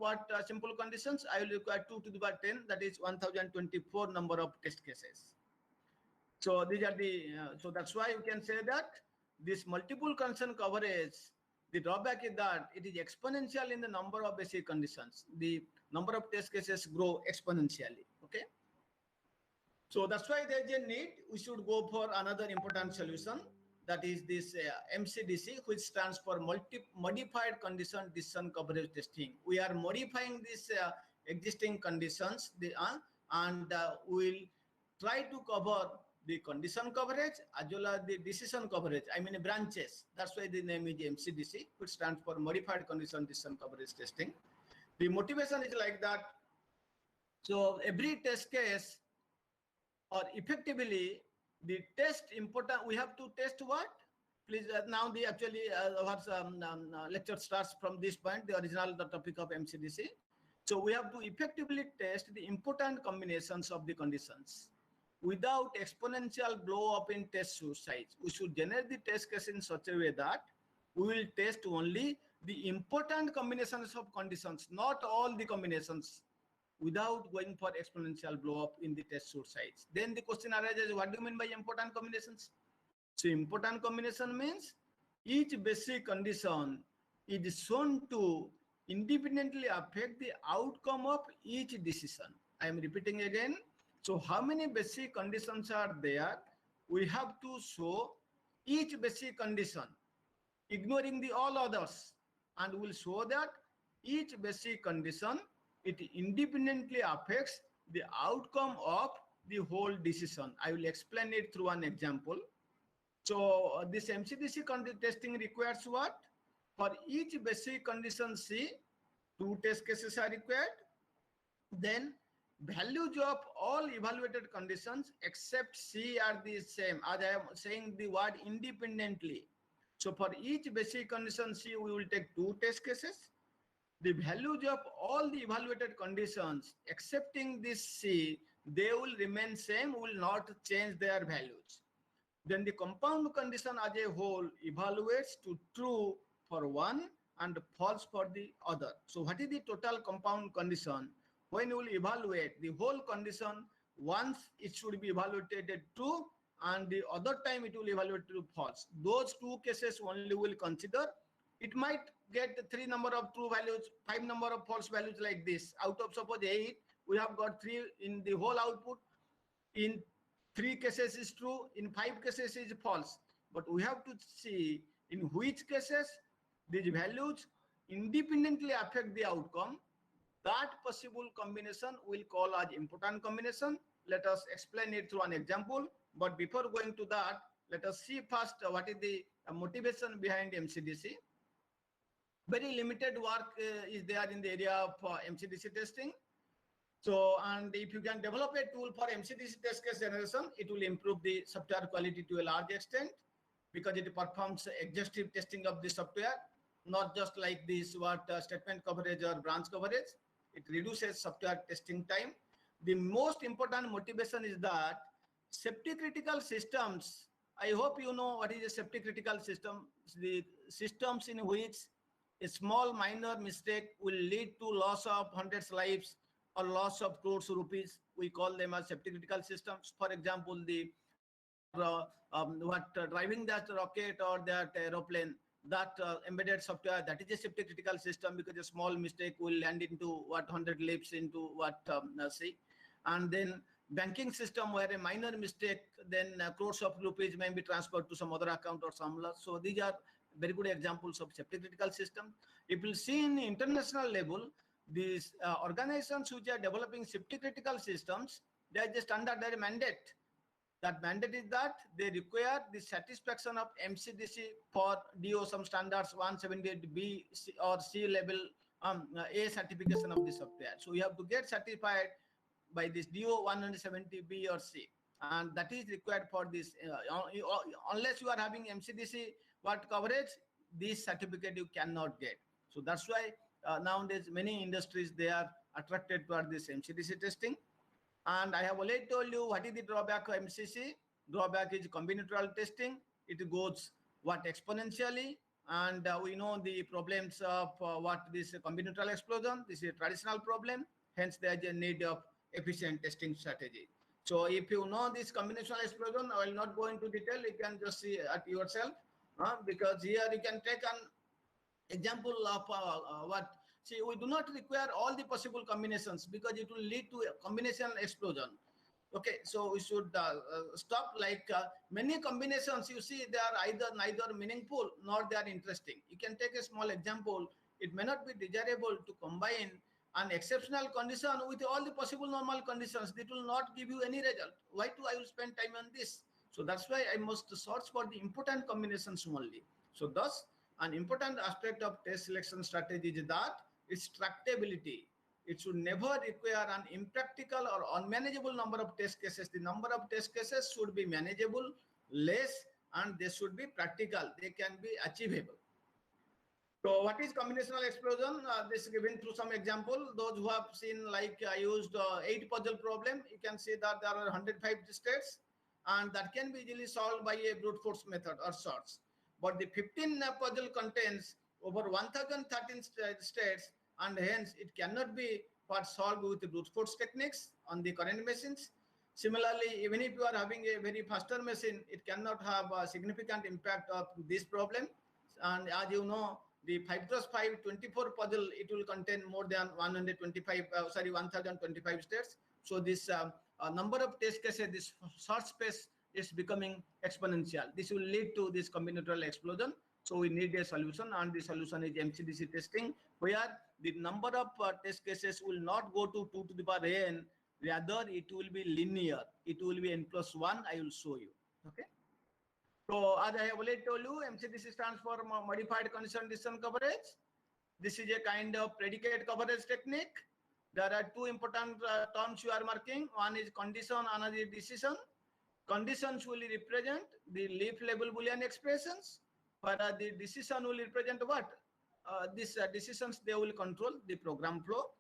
simple conditions, I will require 2 to the power 10, that is 1024 number of test cases. So these are the, so that's why you can say that this multiple condition coverage, the drawback is that it is exponential in the number of basic conditions. The number of test cases grow exponentially, okay? So that's why there is a need, we should go for another important solution, that is this MCDC, which stands for Modified Condition Decision Coverage Testing. We are modifying these existing conditions, and we'll try to cover the condition coverage as well as the decision coverage, I mean branches. That's why the name is MCDC, which stands for Modified Condition Decision Coverage Testing. The motivation is like that. So every test case, or effectively the test important, we have to test what? Please, now the actually lecture starts from this point, the original topic of MCDC. So we have to effectively test the important combinations of the conditions without exponential blow up in test size. We should generate the test case in such a way that we will test only the important combinations of conditions, not all the combinations, without going for exponential blow up in the test suit size. Then the question arises, what do you mean by important combinations? So important combination means each basic condition is shown to independently affect the outcome of each decision. I am repeating again. So how many basic conditions are there? We have to show each basic condition, ignoring the all others, and we'll show that each basic condition, it independently affects the outcome of the whole decision. I will explain it through an example. So this MCDC testing requires what? For each basic condition C, 2 test cases are required. Then values of all evaluated conditions except C are the same. As I am saying the word independently. So for each basic condition C, we will take 2 test cases. The values of all the evaluated conditions excepting this C, they will remain same, will not change their values. Then the compound condition as a whole evaluates to true for one and false for the other. So what is the total compound condition? When you will evaluate the whole condition, once it should be evaluated true and the other time it will evaluate to false. Those 2 cases only will consider. It might get 3 number of true values, 5 number of false values like this. Out of suppose 8, we have got 3 in the whole output. In 3 cases is true, in 5 cases is false. But we have to see in which cases these values independently affect the outcome. That possible combination we'll call as important combination. Let us explain it through an example. But before going to that, let us see first what is the motivation behind MCDC. Very limited work is there in the area of MCDC testing. So, and if you can develop a tool for MCDC test case generation, it will improve the software quality to a large extent because it performs exhaustive testing of the software, not just like this statement coverage or branch coverage. It reduces software testing time. The most important motivation is that safety critical systems, I hope you know what is a safety critical system, the systems in which a small minor mistake will lead to loss of hundreds lives or loss of crores rupees. We call them as safety critical systems. For example, the driving that rocket or that aeroplane, that embedded software, that is a safety critical system because a small mistake will land into 100 lives into see. And then banking system where a minor mistake, then crores of rupees may be transferred to some other account or some loss. So these are very good examples of safety critical system. If you see in international level, these organizations which are developing safety critical systems, there is a standard, there is a mandate. That mandate is that they require the satisfaction of MCDC for DO some standards 178B or C level A certification of the software. So you have to get certified by this DO 170B or C, and that is required for this. Unless you are having MCDC coverage, this certificate you cannot get. So that's why nowadays many industries, they are attracted toward this MCDC testing. And I have already told you what is the drawback of MCC. Drawback is combinatorial testing. It goes exponentially, and we know the problems of what this combinatorial explosion. This is a traditional problem. Hence, there is a need of efficient testing strategy. So if you know this combinational explosion, I will not go into detail. You can just see at yourself, because here you can take an example of what. See, we do not require all the possible combinations because it will lead to a combination explosion. Okay, so we should stop many combinations. You see, they are either neither meaningful nor they are interesting. You can take a small example. It may not be desirable to combine an exceptional condition with all the possible normal conditions. It will not give you any result. Why do I will spend time on this? So that's why I must search for the important combinations only. So thus, an important aspect of test selection strategy is that its tractability. It should never require an impractical or unmanageable number of test cases. The number of test cases should be manageable, less, and they should be practical. They can be achievable. So what is combinational explosion? This is given through some example. Those who have seen, like I used 8 puzzle problem, you can see that there are 105 states, and that can be easily solved by a brute force method or sorts. but the 15 puzzle contains over 1013 states, and hence it cannot be solved with brute force techniques on the current machines. Similarly, even if you are having a very faster machine, it cannot have a significant impact of this problem. And as you know, the 5x5 24 puzzle, it will contain more than 1025 states. So this number of test cases, this search space is becoming exponential. This will lead to this combinatorial explosion. So we need a solution, and the solution is MCDC testing, where the number of test cases will not go to 2 to the power n, rather it will be linear. It will be n+1. I will show you. Okay. So as I have already told you, MCDC stands for modified condition decision coverage. This is a kind of predicate coverage technique. There are two important terms you are marking. One is condition, another is decision. Conditions will represent the leaf level Boolean expressions, but the decision will represent what? These decisions, they will control the program flow.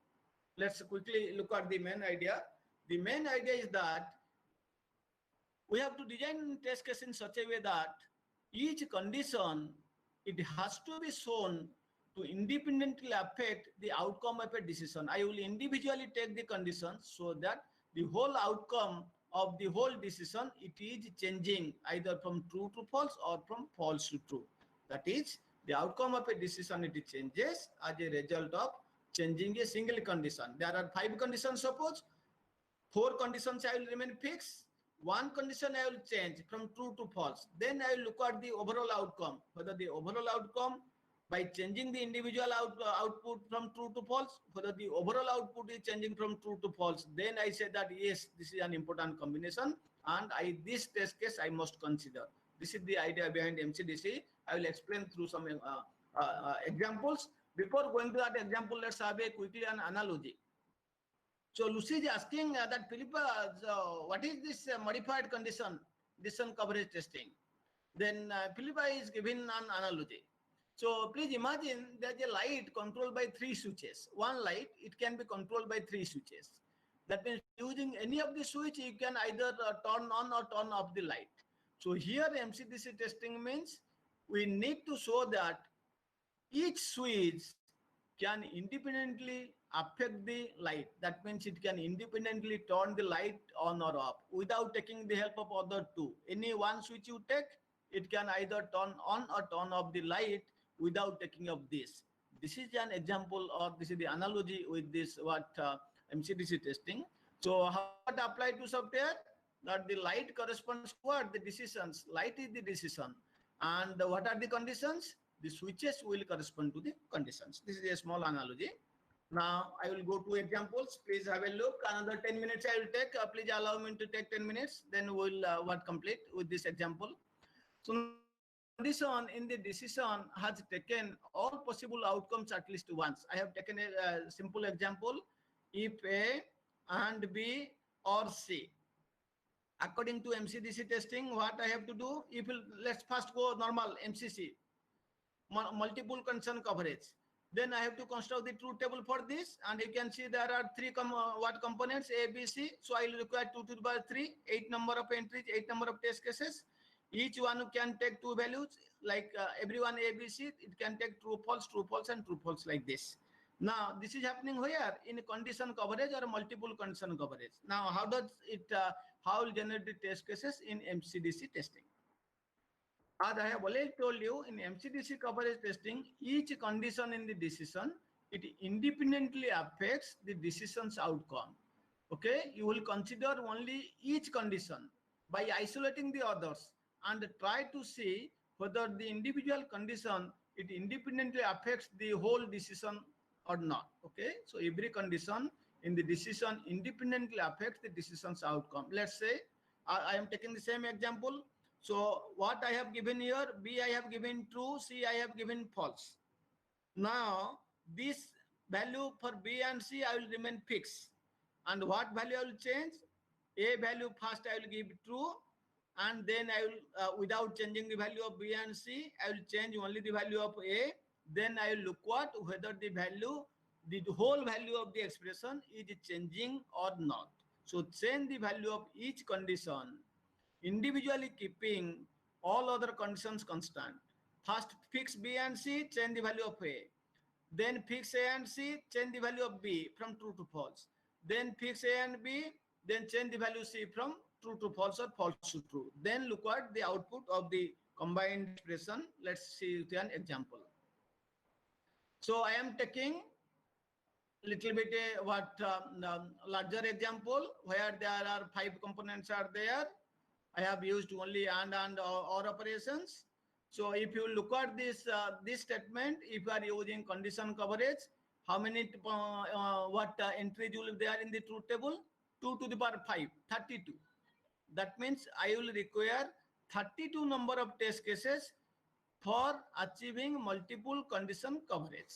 Let's quickly look at the main idea. The main idea is that we have to design test case in such a way that each condition, it has to be shown to independently affect the outcome of a decision. I will individually take the conditions so that the whole outcome of the whole decision, it is changing either from true to false or from false to true. That is, the outcome of a decision, it changes as a result of changing a single condition. There are 5 conditions, suppose. 4 conditions I will remain fixed. 1 condition I will change from true to false. Then I will look at the overall outcome, whether the overall outcome, by changing the individual output from true to false, whether the overall output is changing from true to false. Then I say that yes, this is an important combination, and this test case I must consider. This is the idea behind MCDC. I will explain through some examples. Before going to that example, let's have a quickly an analogy. So Lucy is asking that Philippa, what is this modified condition decision coverage testing? Then Philippa is giving an analogy. So please imagine there's a light controlled by 3 switches. One light, it can be controlled by 3 switches. That means using any of the switch, you can either turn on or turn off the light. So here MCDC testing means we need to show that each switch can independently affect the light. That means it can independently turn the light on or off without taking the help of other 2. Any one switch you take, it can either turn on or turn off the light without taking of this. This is an example, or this is the analogy with this MCDC testing. So how to apply to software? That the light corresponds to what? The decisions. Light is the decision. And what are the conditions? The switches will correspond to the conditions. This is a small analogy. Now I will go to examples. Please have a look. Another 10 minutes I will take. Please allow me to take 10 minutes. Then we'll complete with this example. So condition in the decision has taken all possible outcomes at least once. I have taken a simple example. If A and B or C. According to MCDC testing, what I have to do? Let's first go normal MCC, multiple condition coverage. Then I have to construct the truth table for this, and you can see there are 3 components A, B, C. So I will require 2 to the power 3, 8 number of entries, 8 number of test cases. Each one can take 2 values, like everyone A, B, C. It can take true, false, and true, false, like this. Now this is happening where? In condition coverage or multiple condition coverage. Now how does it? How will generate the test cases in MCDC testing? As I have already told you, in MCDC coverage testing, each condition in the decision, it independently affects the decision's outcome. Okay, you will consider only each condition by isolating the others and try to see whether the individual condition, it independently affects the whole decision or not. Okay, so every condition in the decision independently affects the decision's outcome. Let's say I am taking the same example. So what I have given here, B I have given true, C I have given false. Now this value for B and C I will remain fixed. And what value I will change? A value first I will give true, and then I will, without changing the value of B and C, I will change only the value of A. Then I will look what? Whether the value, the whole value of the expression is changing or not. So change the value of each condition, individually keeping all other conditions constant. First fix B and C, change the value of A. Then fix A and C, change the value of B from true to false. Then fix A and B, then change the value C from true to false or false to true. Then look at the output of the combined expression. Let's see with an example. So I am taking little bit larger example where there are 5 components are there. I have used only and or operations. So if you look at this this statement, if you are using condition coverage, how many entries will be there in the truth table? 2 to the power 5, 32. That means I will require 32 number of test cases for achieving multiple condition coverage.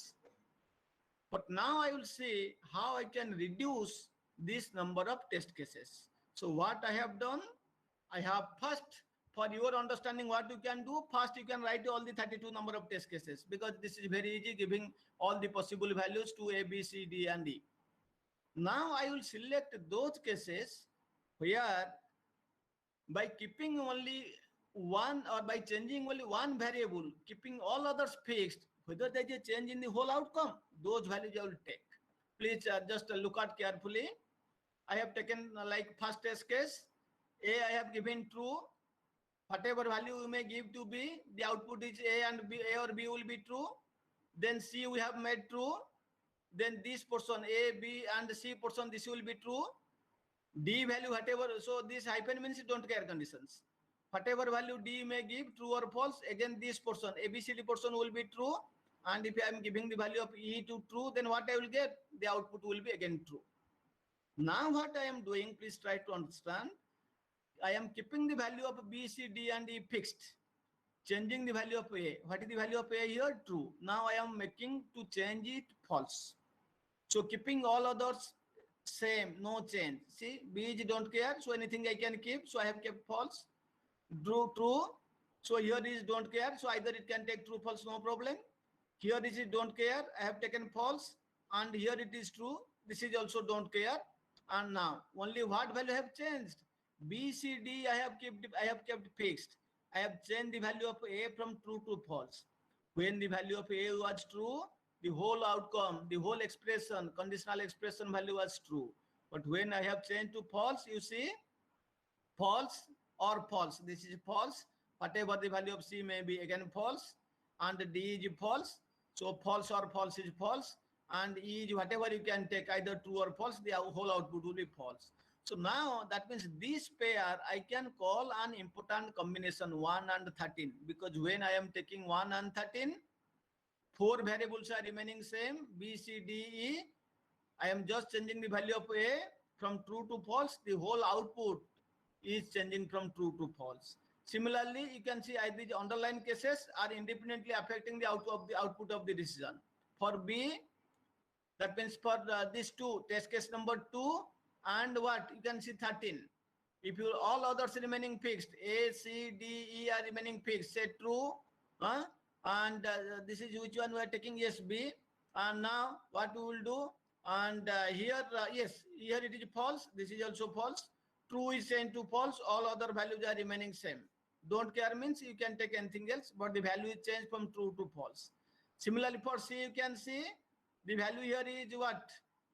But now I will see how I can reduce this number of test cases. So what I have done, I have first, for your understanding what you can do, first you can write all the 32 number of test cases, because this is very easy, giving all the possible values to A, B, C, D and E. Now I will select those cases where by keeping only one or by changing only one variable, keeping all others fixed, whether there is a change in the whole outcome, those values I will take. Please just look at carefully. I have taken like first test case, A I have given true. Whatever value you may give to B, the output is A and B, A or B will be true. Then C we have made true. Then this portion A, B and C portion, this will be true. D value whatever, so this hyphen means you don't care conditions. Whatever value D may give, true or false, again this portion, ABCD portion will be true. And if I am giving the value of E to true, then what I will get? The output will be again true. Now what I am doing, please try to understand. I am keeping the value of B, C, D and E fixed. Changing the value of A. What is the value of A here? True. Now I am making to change it false. So keeping all others same, no change. See, B is don't care, so anything I can keep. So I have kept false. True. So here is don't care. So either it can take true, false, no problem. Here is it don't care. I have taken false. And here it is true. This is also don't care. And now only what value have changed? B, C, D I have kept fixed. I have changed the value of A from true to false. When the value of A was true, the whole outcome, the whole expression, conditional expression value was true. But when I have changed to false, you see, false or false. This is false. Whatever the value of C may be, again false. And D is false. So false or false is false. And E is whatever you can take, either true or false, the whole output will be false. So now that means this pair I can call an important combination 1 and 13, because when I am taking 1 and 13, 4 variables are remaining same, B, C, D, E. I am just changing the value of A from true to false. The whole output is changing from true to false. Similarly, you can see either the underlying cases are independently affecting the output of the decision. For B, that means for this 2, test case number 2, and what you can see 13. If you all others remaining fixed, A, C, D, E are remaining fixed, say true, and this is which one we are taking? Yes, B. And now what we will do? And here, yes, here it is false. This is also false. True is changed to false. All other values are remaining same. Don't care means you can take anything else, but the value is changed from true to false. Similarly for C, you can see the value here is what?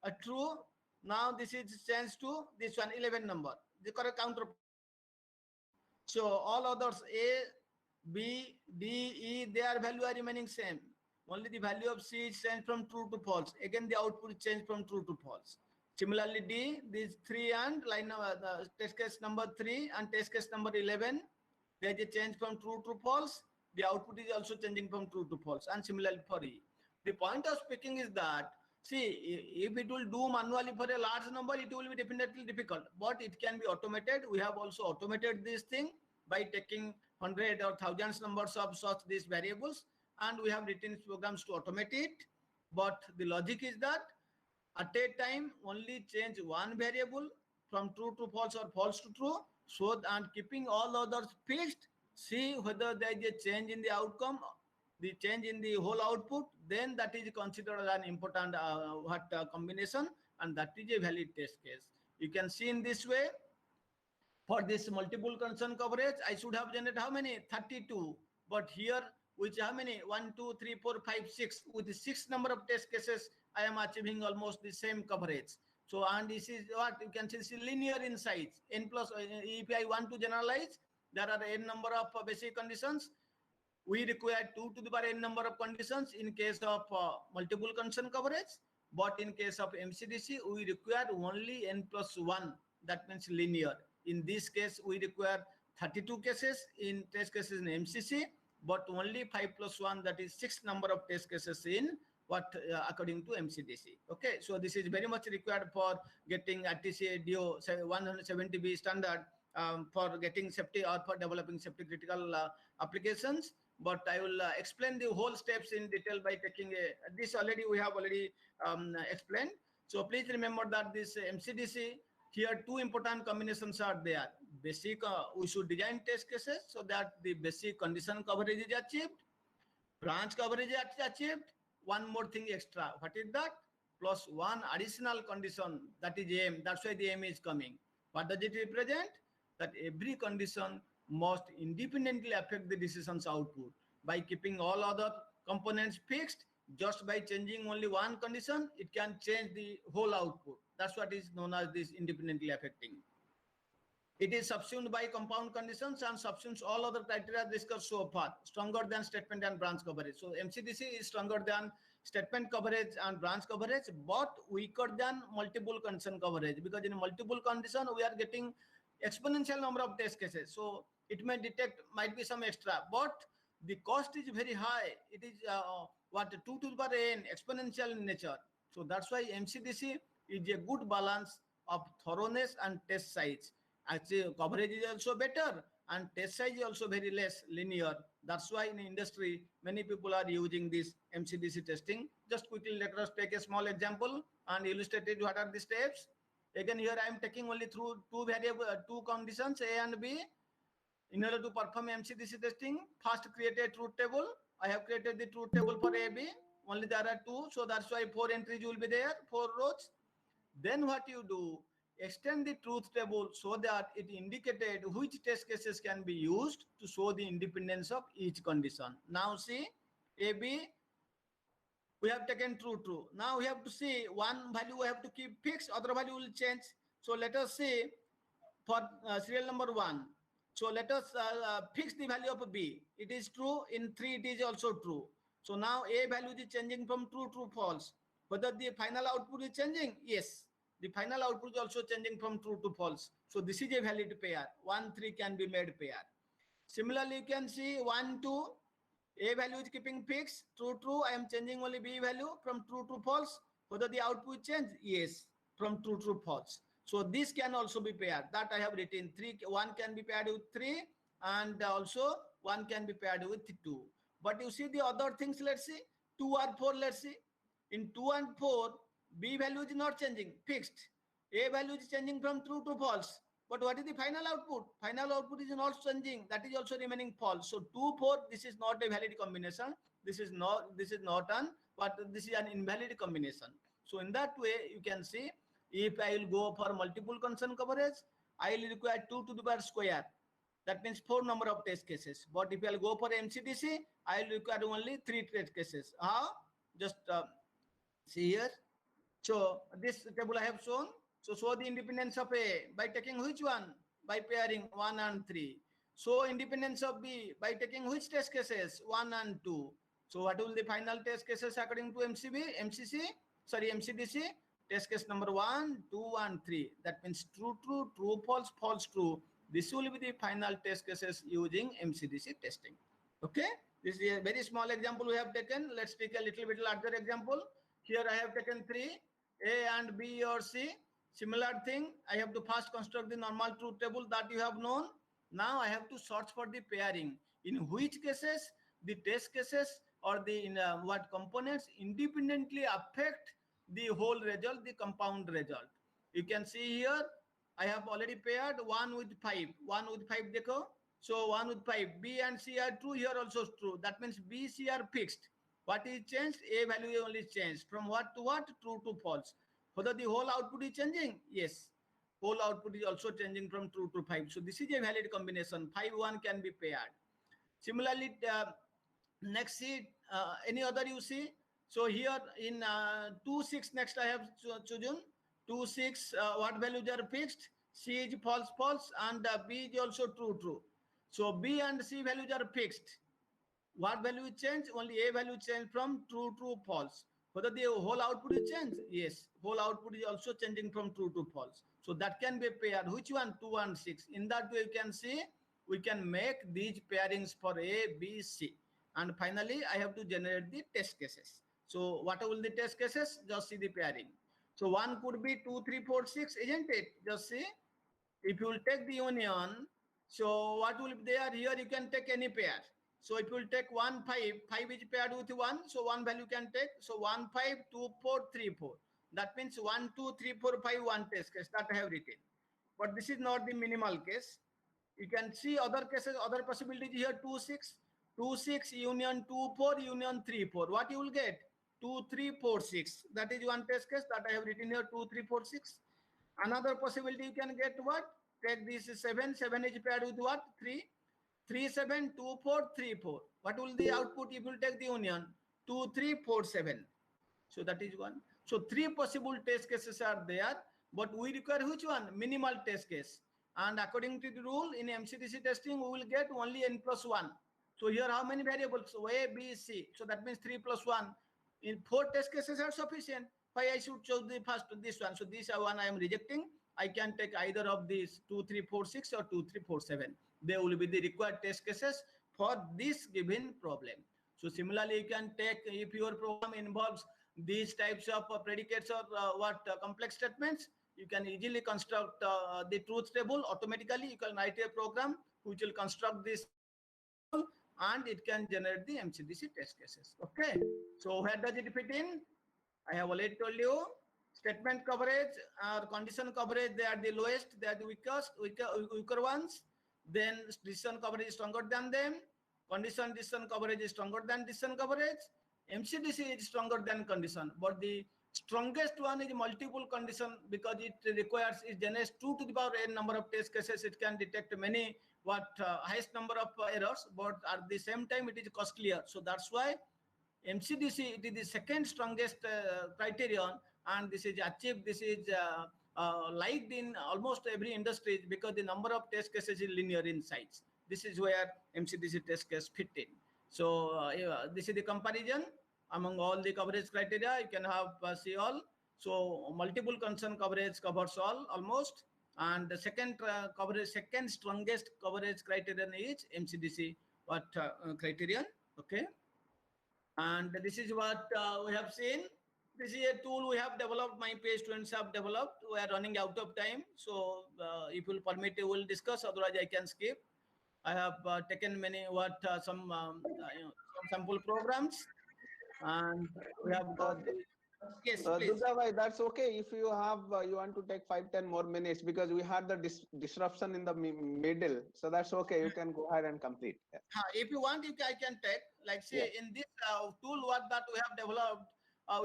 A true. Now this is changed to this one, 11 number, the correct counter. So all others A, B, D, E, their value are remaining same. Only the value of C is changed from true to false. Again, the output is changed from true to false. Similarly, D, these 3 and line test case number 3 and test case number 11, there is a change from true to false. The output is also changing from true to false. And similarly for E. The point of speaking is that, see, if it will do manually for a large number, it will be definitely difficult, but it can be automated. We have also automated this thing by taking 100 or thousands numbers of such these variables, and we have written programs to automate it. But the logic is that at a time only change one variable from true to false or false to true, so and keeping all others fixed, see whether there is a change in the outcome, the change in the whole output, then that is considered an important combination, and that is a valid test case. You can see in this way. For this multiple concern coverage, I should have generated how many? 32. But here which how many? 1, 2, 3, 4, 5, 6. With the 6 number of test cases, I am achieving almost the same coverage. So, and this is what you can see, this is linear in size. N plus, if I want to generalize, there are n number of basic conditions. We require 2 to the power n number of conditions in case of multiple condition coverage. But in case of MCDC, we require only n plus 1. That means linear. In this case, we require 32 cases in test cases in MCC, but only 5 plus 1, that is 6 number of test cases in what according to MCDC. Okay, so this is very much required for getting RTC DO 170B standard for getting safety or for developing safety critical applications. But I will explain the whole steps in detail by taking this already we have already explained. So please remember that this MCDC, here 2 important combinations are there. Basic, we should design test cases so that the basic condition coverage is achieved, branch coverage is achieved. One more thing extra. What is that? Plus 1 additional condition, that is aim. That's why the aim is coming. What does it represent? That every condition must independently affect the decision's output. By keeping all other components fixed, just by changing only one condition, it can change the whole output. That's what is known as this independently affecting. It is subsumed by compound conditions and subsumes all other criteria discussed so far, stronger than statement and branch coverage. So MCDC is stronger than statement coverage and branch coverage, but weaker than multiple condition coverage, because in multiple condition we are getting exponential number of test cases. So it may detect, might be some extra, but the cost is very high. It is 2 to the power n, exponential in nature. So that's why MCDC is a good balance of thoroughness and test size. Actually, coverage is also better and test size is also very less linear. That's why in industry, many people are using this MCDC testing. Just quickly, let us take a small example and illustrate it. What are the steps? Again, here I am taking only through two conditions, A and B. In order to perform MCDC testing, first create a truth table. I have created the truth table for AB. Only there are 2, so that's why 4 entries will be there, 4 rows. Then what you do, extend the truth table so that it indicated which test cases can be used to show the independence of each condition. Now see, AB, we have taken true. Now we have to see one value we have to keep fixed, other value will change. So let us see for serial number 1. So let us fix the value of B. It is true. In 3, it is also true. So now A value is changing from true to false. Whether the final output is changing? Yes. The final output is also changing from true to false. So this is a valid pair. 1, 3 can be made pair. Similarly, you can see 1, 2. A value is keeping fixed. True. I am changing only B value from true to false. Whether the output change? Yes. From true to false. So this can also be paired. That I have written. 1 can be paired with 3 and also 1 can be paired with 2. But you see the other things, let's see. 2 or 4, let's see. In 2 and 4, B value is not changing, fixed. A value is changing from true to false. But what is the final output? Final output is not changing. That is also remaining false. So 2, 4, this is not a valid combination. This is not an, but this is an invalid combination. So in that way, you can see, if I will go for multiple condition coverage, I will require 2 to the power square. That means 4 number of test cases. But if I will go for MCDC, I will require only 3 test cases. Just see here. So this table I have shown. So show the independence of A by taking which one? By pairing 1 and 3. So independence of B by taking which test cases? 1 and 2. So what will the final test cases according to MCDC? Test case number 1, 2, and 3. That means true, false, true. This will be the final test cases using MCDC testing. Okay. This is a very small example we have taken. Let's take a little bit larger example. Here I have taken 3, A and B or C. Similar thing, I have to first construct the normal truth table that you have known. Now I have to search for the pairing. In which cases the test cases or the what components independently affect the whole result, the compound result. You can see here, I have already paired 1 with 5. 1 with 5, dekho. So 1 with 5, B and C are true, here also true. That means B, C are fixed. What is changed? A value only changed. From what to what? True to false. Whether the whole output is changing? Yes. Whole output is also changing from true to 5. So this is a valid combination. 5, 1 can be paired. Similarly, Next see, any other you see. So here in 2 6 next I have chosen 2 6, what values are fixed, C is false false, and B is also true true. So B and C values are fixed. What value change? Only A value change from true to false. Whether the whole output is changed? Yes, whole output is also changing from true to false. So that can be a pair. Which one? 2 and 6. In that way, you can see we can make these pairings for A, B, C. And finally, I have to generate the test cases. So what will the test cases? Just see the pairing. So one could be 2, 3, 4, 6, isn't it? Just see. If you will take the union, so what will be there? Here you can take any pair. So if you will take 1, 5, 5 is paired with 1, so one value can take. So 1, 5, 2, 4, 3, 4. That means 1, 2, 3, 4, 5, one test case that I have written. But this is not the minimal case. You can see other cases, other possibilities here 2, 6, 2, 6, union 2, 4, union 3, 4. What you will get? 2, 3, 4, 6. That is one test case that I have written here 2, 3, 4, 6. Another possibility you can get what? Take this 7, 7 is paired with what? 3, 3, 7, 2, 4, 3, 4. What will the output if you take the union? 2, 3, 4, 7. So that is one. So three possible test cases are there, but we require which one? Minimal test case. And according to the rule in MCDC testing, we will get only n plus 1. So here how many variables? So A, B, C. So that means 3 plus 1. In 4 test cases are sufficient. Why I should choose the first this one? So this one I am rejecting. I can take either of these 2, 3, 4, 6 or 2, 3, 4, 7. They will be the required test cases for this given problem. So similarly, you can take if your program involves these types of predicates or complex statements, you can easily construct the truth table automatically. You can write a program which will construct this and it can generate the MCDC test cases. Okay, so where does it fit in? I have already told you statement coverage or condition coverage, they are the lowest, they are the weaker ones. Then decision coverage is stronger than them. Decision coverage is stronger than decision coverage. MCDC is stronger than condition, but the strongest one is multiple condition because it requires, it generates 2 to the power n number of test cases. It can detect many highest number of errors, but at the same time it is costlier. So that's why MCDC, it is the second strongest criterion, and this is achieved. This is liked in almost every industry because the number of test cases is linear in size. This is where MCDC test case fit in. So this is the comparison among all the coverage criteria. You can have see all. So multiple concern coverage covers all almost, and the second coverage, second strongest coverage criterion is MCDC criterion. Okay. And this is what we have seen. This is a tool we have developed, my PhD students have developed. We are running out of time. So if you will permit, we will discuss, otherwise I can skip. I have taken many some sample programs, and we have got the, yes, please. Durga bhai, that's okay if you have you want to take 5-10 more minutes because we had the disruption in the middle, so that's okay. You can go ahead and complete. Yeah. If you want, I can take, like say in this tool what that we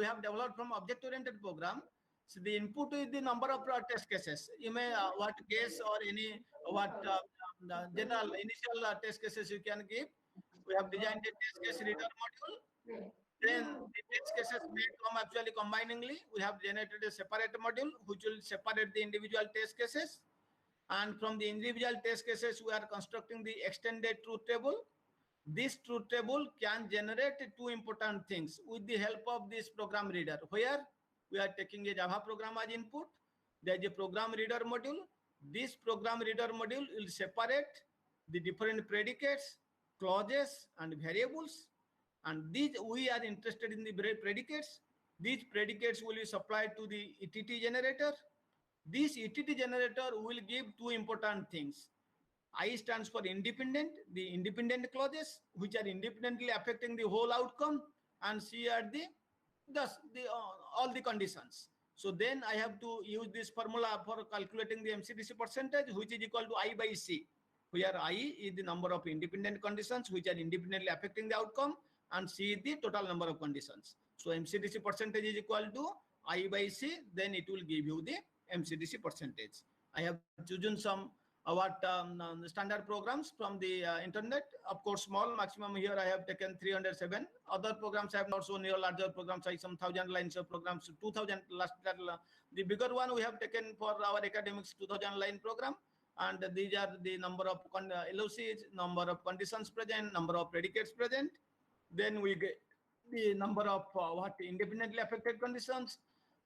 have developed from object-oriented program. So the input is the number of test cases. You may what case or any general initial test cases you can give. We have designed a test case reader module. Then the test cases may come actually combiningly. We have generated a separate module which will separate the individual test cases. And from the individual test cases, we are constructing the extended truth table. This truth table can generate 2 important things with the help of this program reader, where we are taking a Java program as input. There is a program reader module. This program reader module will separate the different predicates, clauses, and variables. And these, we are interested in the predicates. These predicates will be supplied to the ETT generator. This ETT generator will give 2 important things. I stands for independent, the independent clauses, which are independently affecting the whole outcome, and C are the all the conditions. So then I have to use this formula for calculating the MCDC percentage, which is equal to I by C, where I is the number of independent conditions which are independently affecting the outcome, and C is the total number of conditions. So MCDC percentage is equal to I by C, then it will give you the MCDC percentage. I have chosen some the standard programs from the internet. Of course, small maximum here I have taken 307. Other programs I have not shown here, larger programs like some 1,000 lines of programs, 2,000 last. The bigger one we have taken for our academics 2,000 line program. And these are the number of LOCs, number of conditions present, number of predicates present. Then we get the number of independently affected conditions,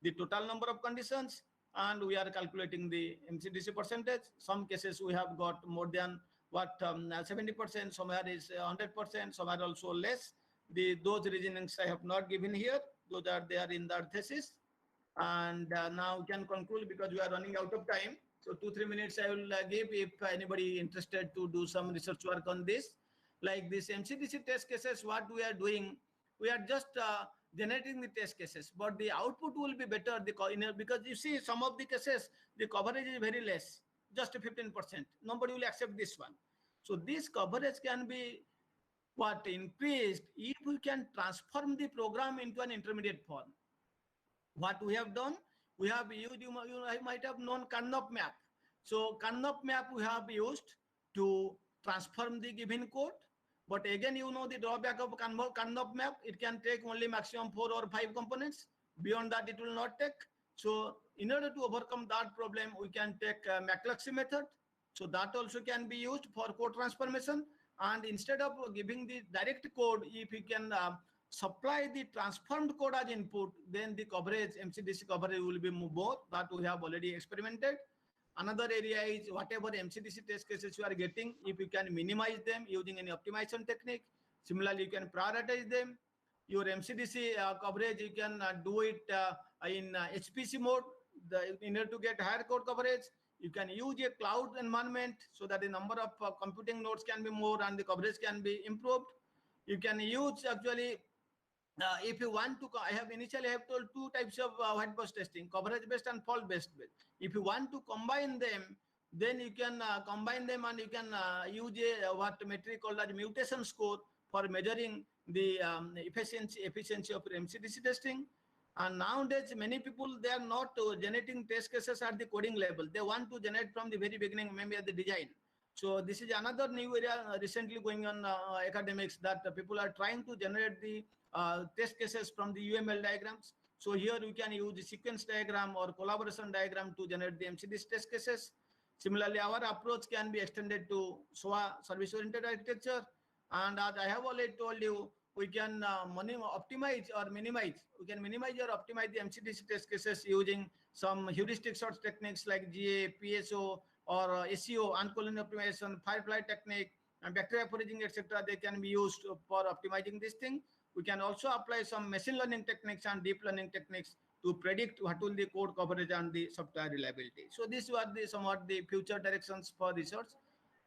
the total number of conditions, and we are calculating the MCDC percentage. Some cases we have got more than 70%, somewhere is 100%, somewhere also less. Those reasonings I have not given here. Those are there in the thesis. And now we can conclude because we are running out of time. So 2-3 minutes I will give if anybody interested to do some research work on this. Like this MCDC test cases, what we are doing, we are just generating the test cases, but the output will be better because you see some of the cases, the coverage is very less, just 15%. Nobody will accept this one. So this coverage can be increased if we can transform the program into an intermediate form. What we have done, we have used, you might have known Karnaugh map. So Karnaugh map we have used to transform the given code. But again, you know the drawback of Karnaugh map, it can take only maximum 4 or 5 components. Beyond that, it will not take. So in order to overcome that problem, we can take McCluskey method. So that also can be used for code transformation. And instead of giving the direct code, if we can supply the transformed code as input, then the coverage, MCDC coverage will be more. That we have already experimented. Another area is whatever MCDC test cases you are getting, if you can minimize them using any optimization technique. Similarly, you can prioritize them. Your MCDC coverage, you can do it in HPC mode in order to get higher code coverage. You can use a cloud environment so that the number of computing nodes can be more and the coverage can be improved. You can use actually if you want to, I have told 2 types of white box testing, coverage based and fault based. If you want to combine them, then you can combine them and you can use a metric called as mutation score for measuring the efficiency of MCDC testing. And nowadays, many people, they are not generating test cases at the coding level. They want to generate from the very beginning, maybe at the design. So this is another new area recently going on academics, that people are trying to generate the test cases from the UML diagrams. So here we can use the sequence diagram or collaboration diagram to generate the MCDC test cases. Similarly, our approach can be extended to SOA, service-oriented architecture. And as I have already told you, we can optimize or minimize. We can minimize or optimize the MCDC test cases using some heuristic search techniques like GA, PSO, or SEO, uncolony optimization, firefly technique, and bacteria foraging, etc. They can be used for optimizing this thing. We can also apply some machine learning techniques and deep learning techniques to predict what will the code coverage and the software reliability. So these were somewhat the future directions for research.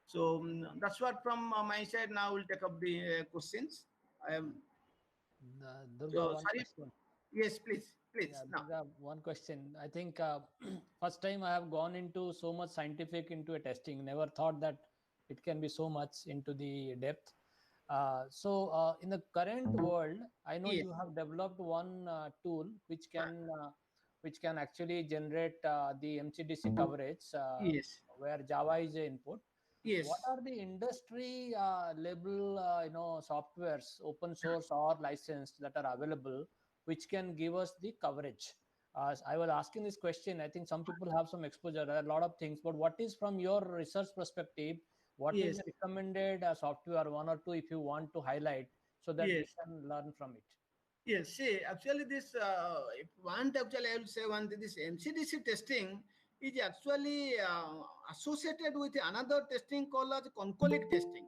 So that's what from my side. Now we'll take up the questions. Durga, So, one sorry. question. Yes, please. Yeah, Durga, one question. I think first time I have gone into so much scientific into a testing. Never thought that it can be so much into the depth. So in the current world, I know Yes. you have developed one tool which can actually generate the MCDC coverage Yes. where Java is the input. Yes. What are the industry level softwares, open source or licensed, that are available which can give us the coverage? I was asking this question. I think some people have some exposure. There are a lot of things, but what is from your research perspective? What is Yes. the recommended software, 1 or 2, if you want to highlight, so that we Yes. can learn from it? Yes, see, actually this, if one, actually I will say one thing, this MCDC testing is actually associated with another testing called as concolic testing.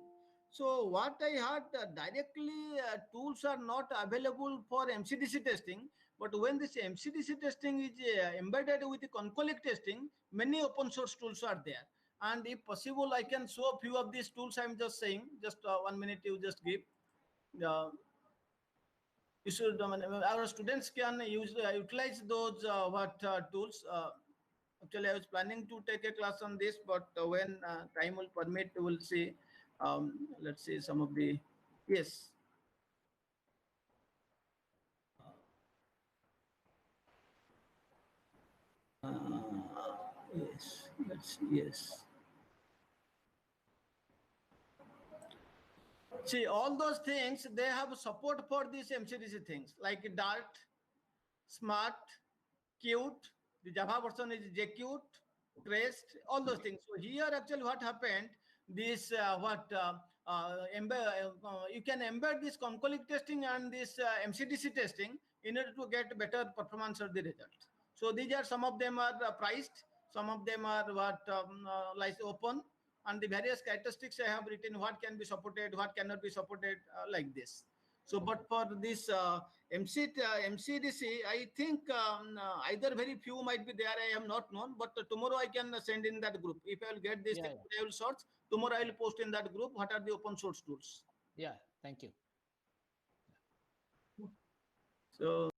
So what I heard, directly tools are not available for MCDC testing, but when this MCDC testing is embedded with the concolic testing, many open source tools are there. And if possible, I can show a few of these tools. I'm just saying, just 1 minute you just give. You should, our students can utilize those tools. Actually, I was planning to take a class on this, but when time will permit, we'll see. Let's see some of the, yes. Yes, let's see, yes. See, all those things, they have support for these MCDC things like Dart, Smart, Qt. The Java version is JQt, Crest, all those things. So here actually what happened, this you can embed this concolic testing and this MCDC testing in order to get better performance of the result. So these are, some of them are priced, some of them are like open, and the various characteristics I have written, what can be supported, what cannot be supported, like this. So, but for this MCDC, I think either very few might be there. I have not known, but tomorrow I can send in that group. If I will get this, thing, I will search. Tomorrow I will post in that group what are the open source tools. Yeah, thank you. So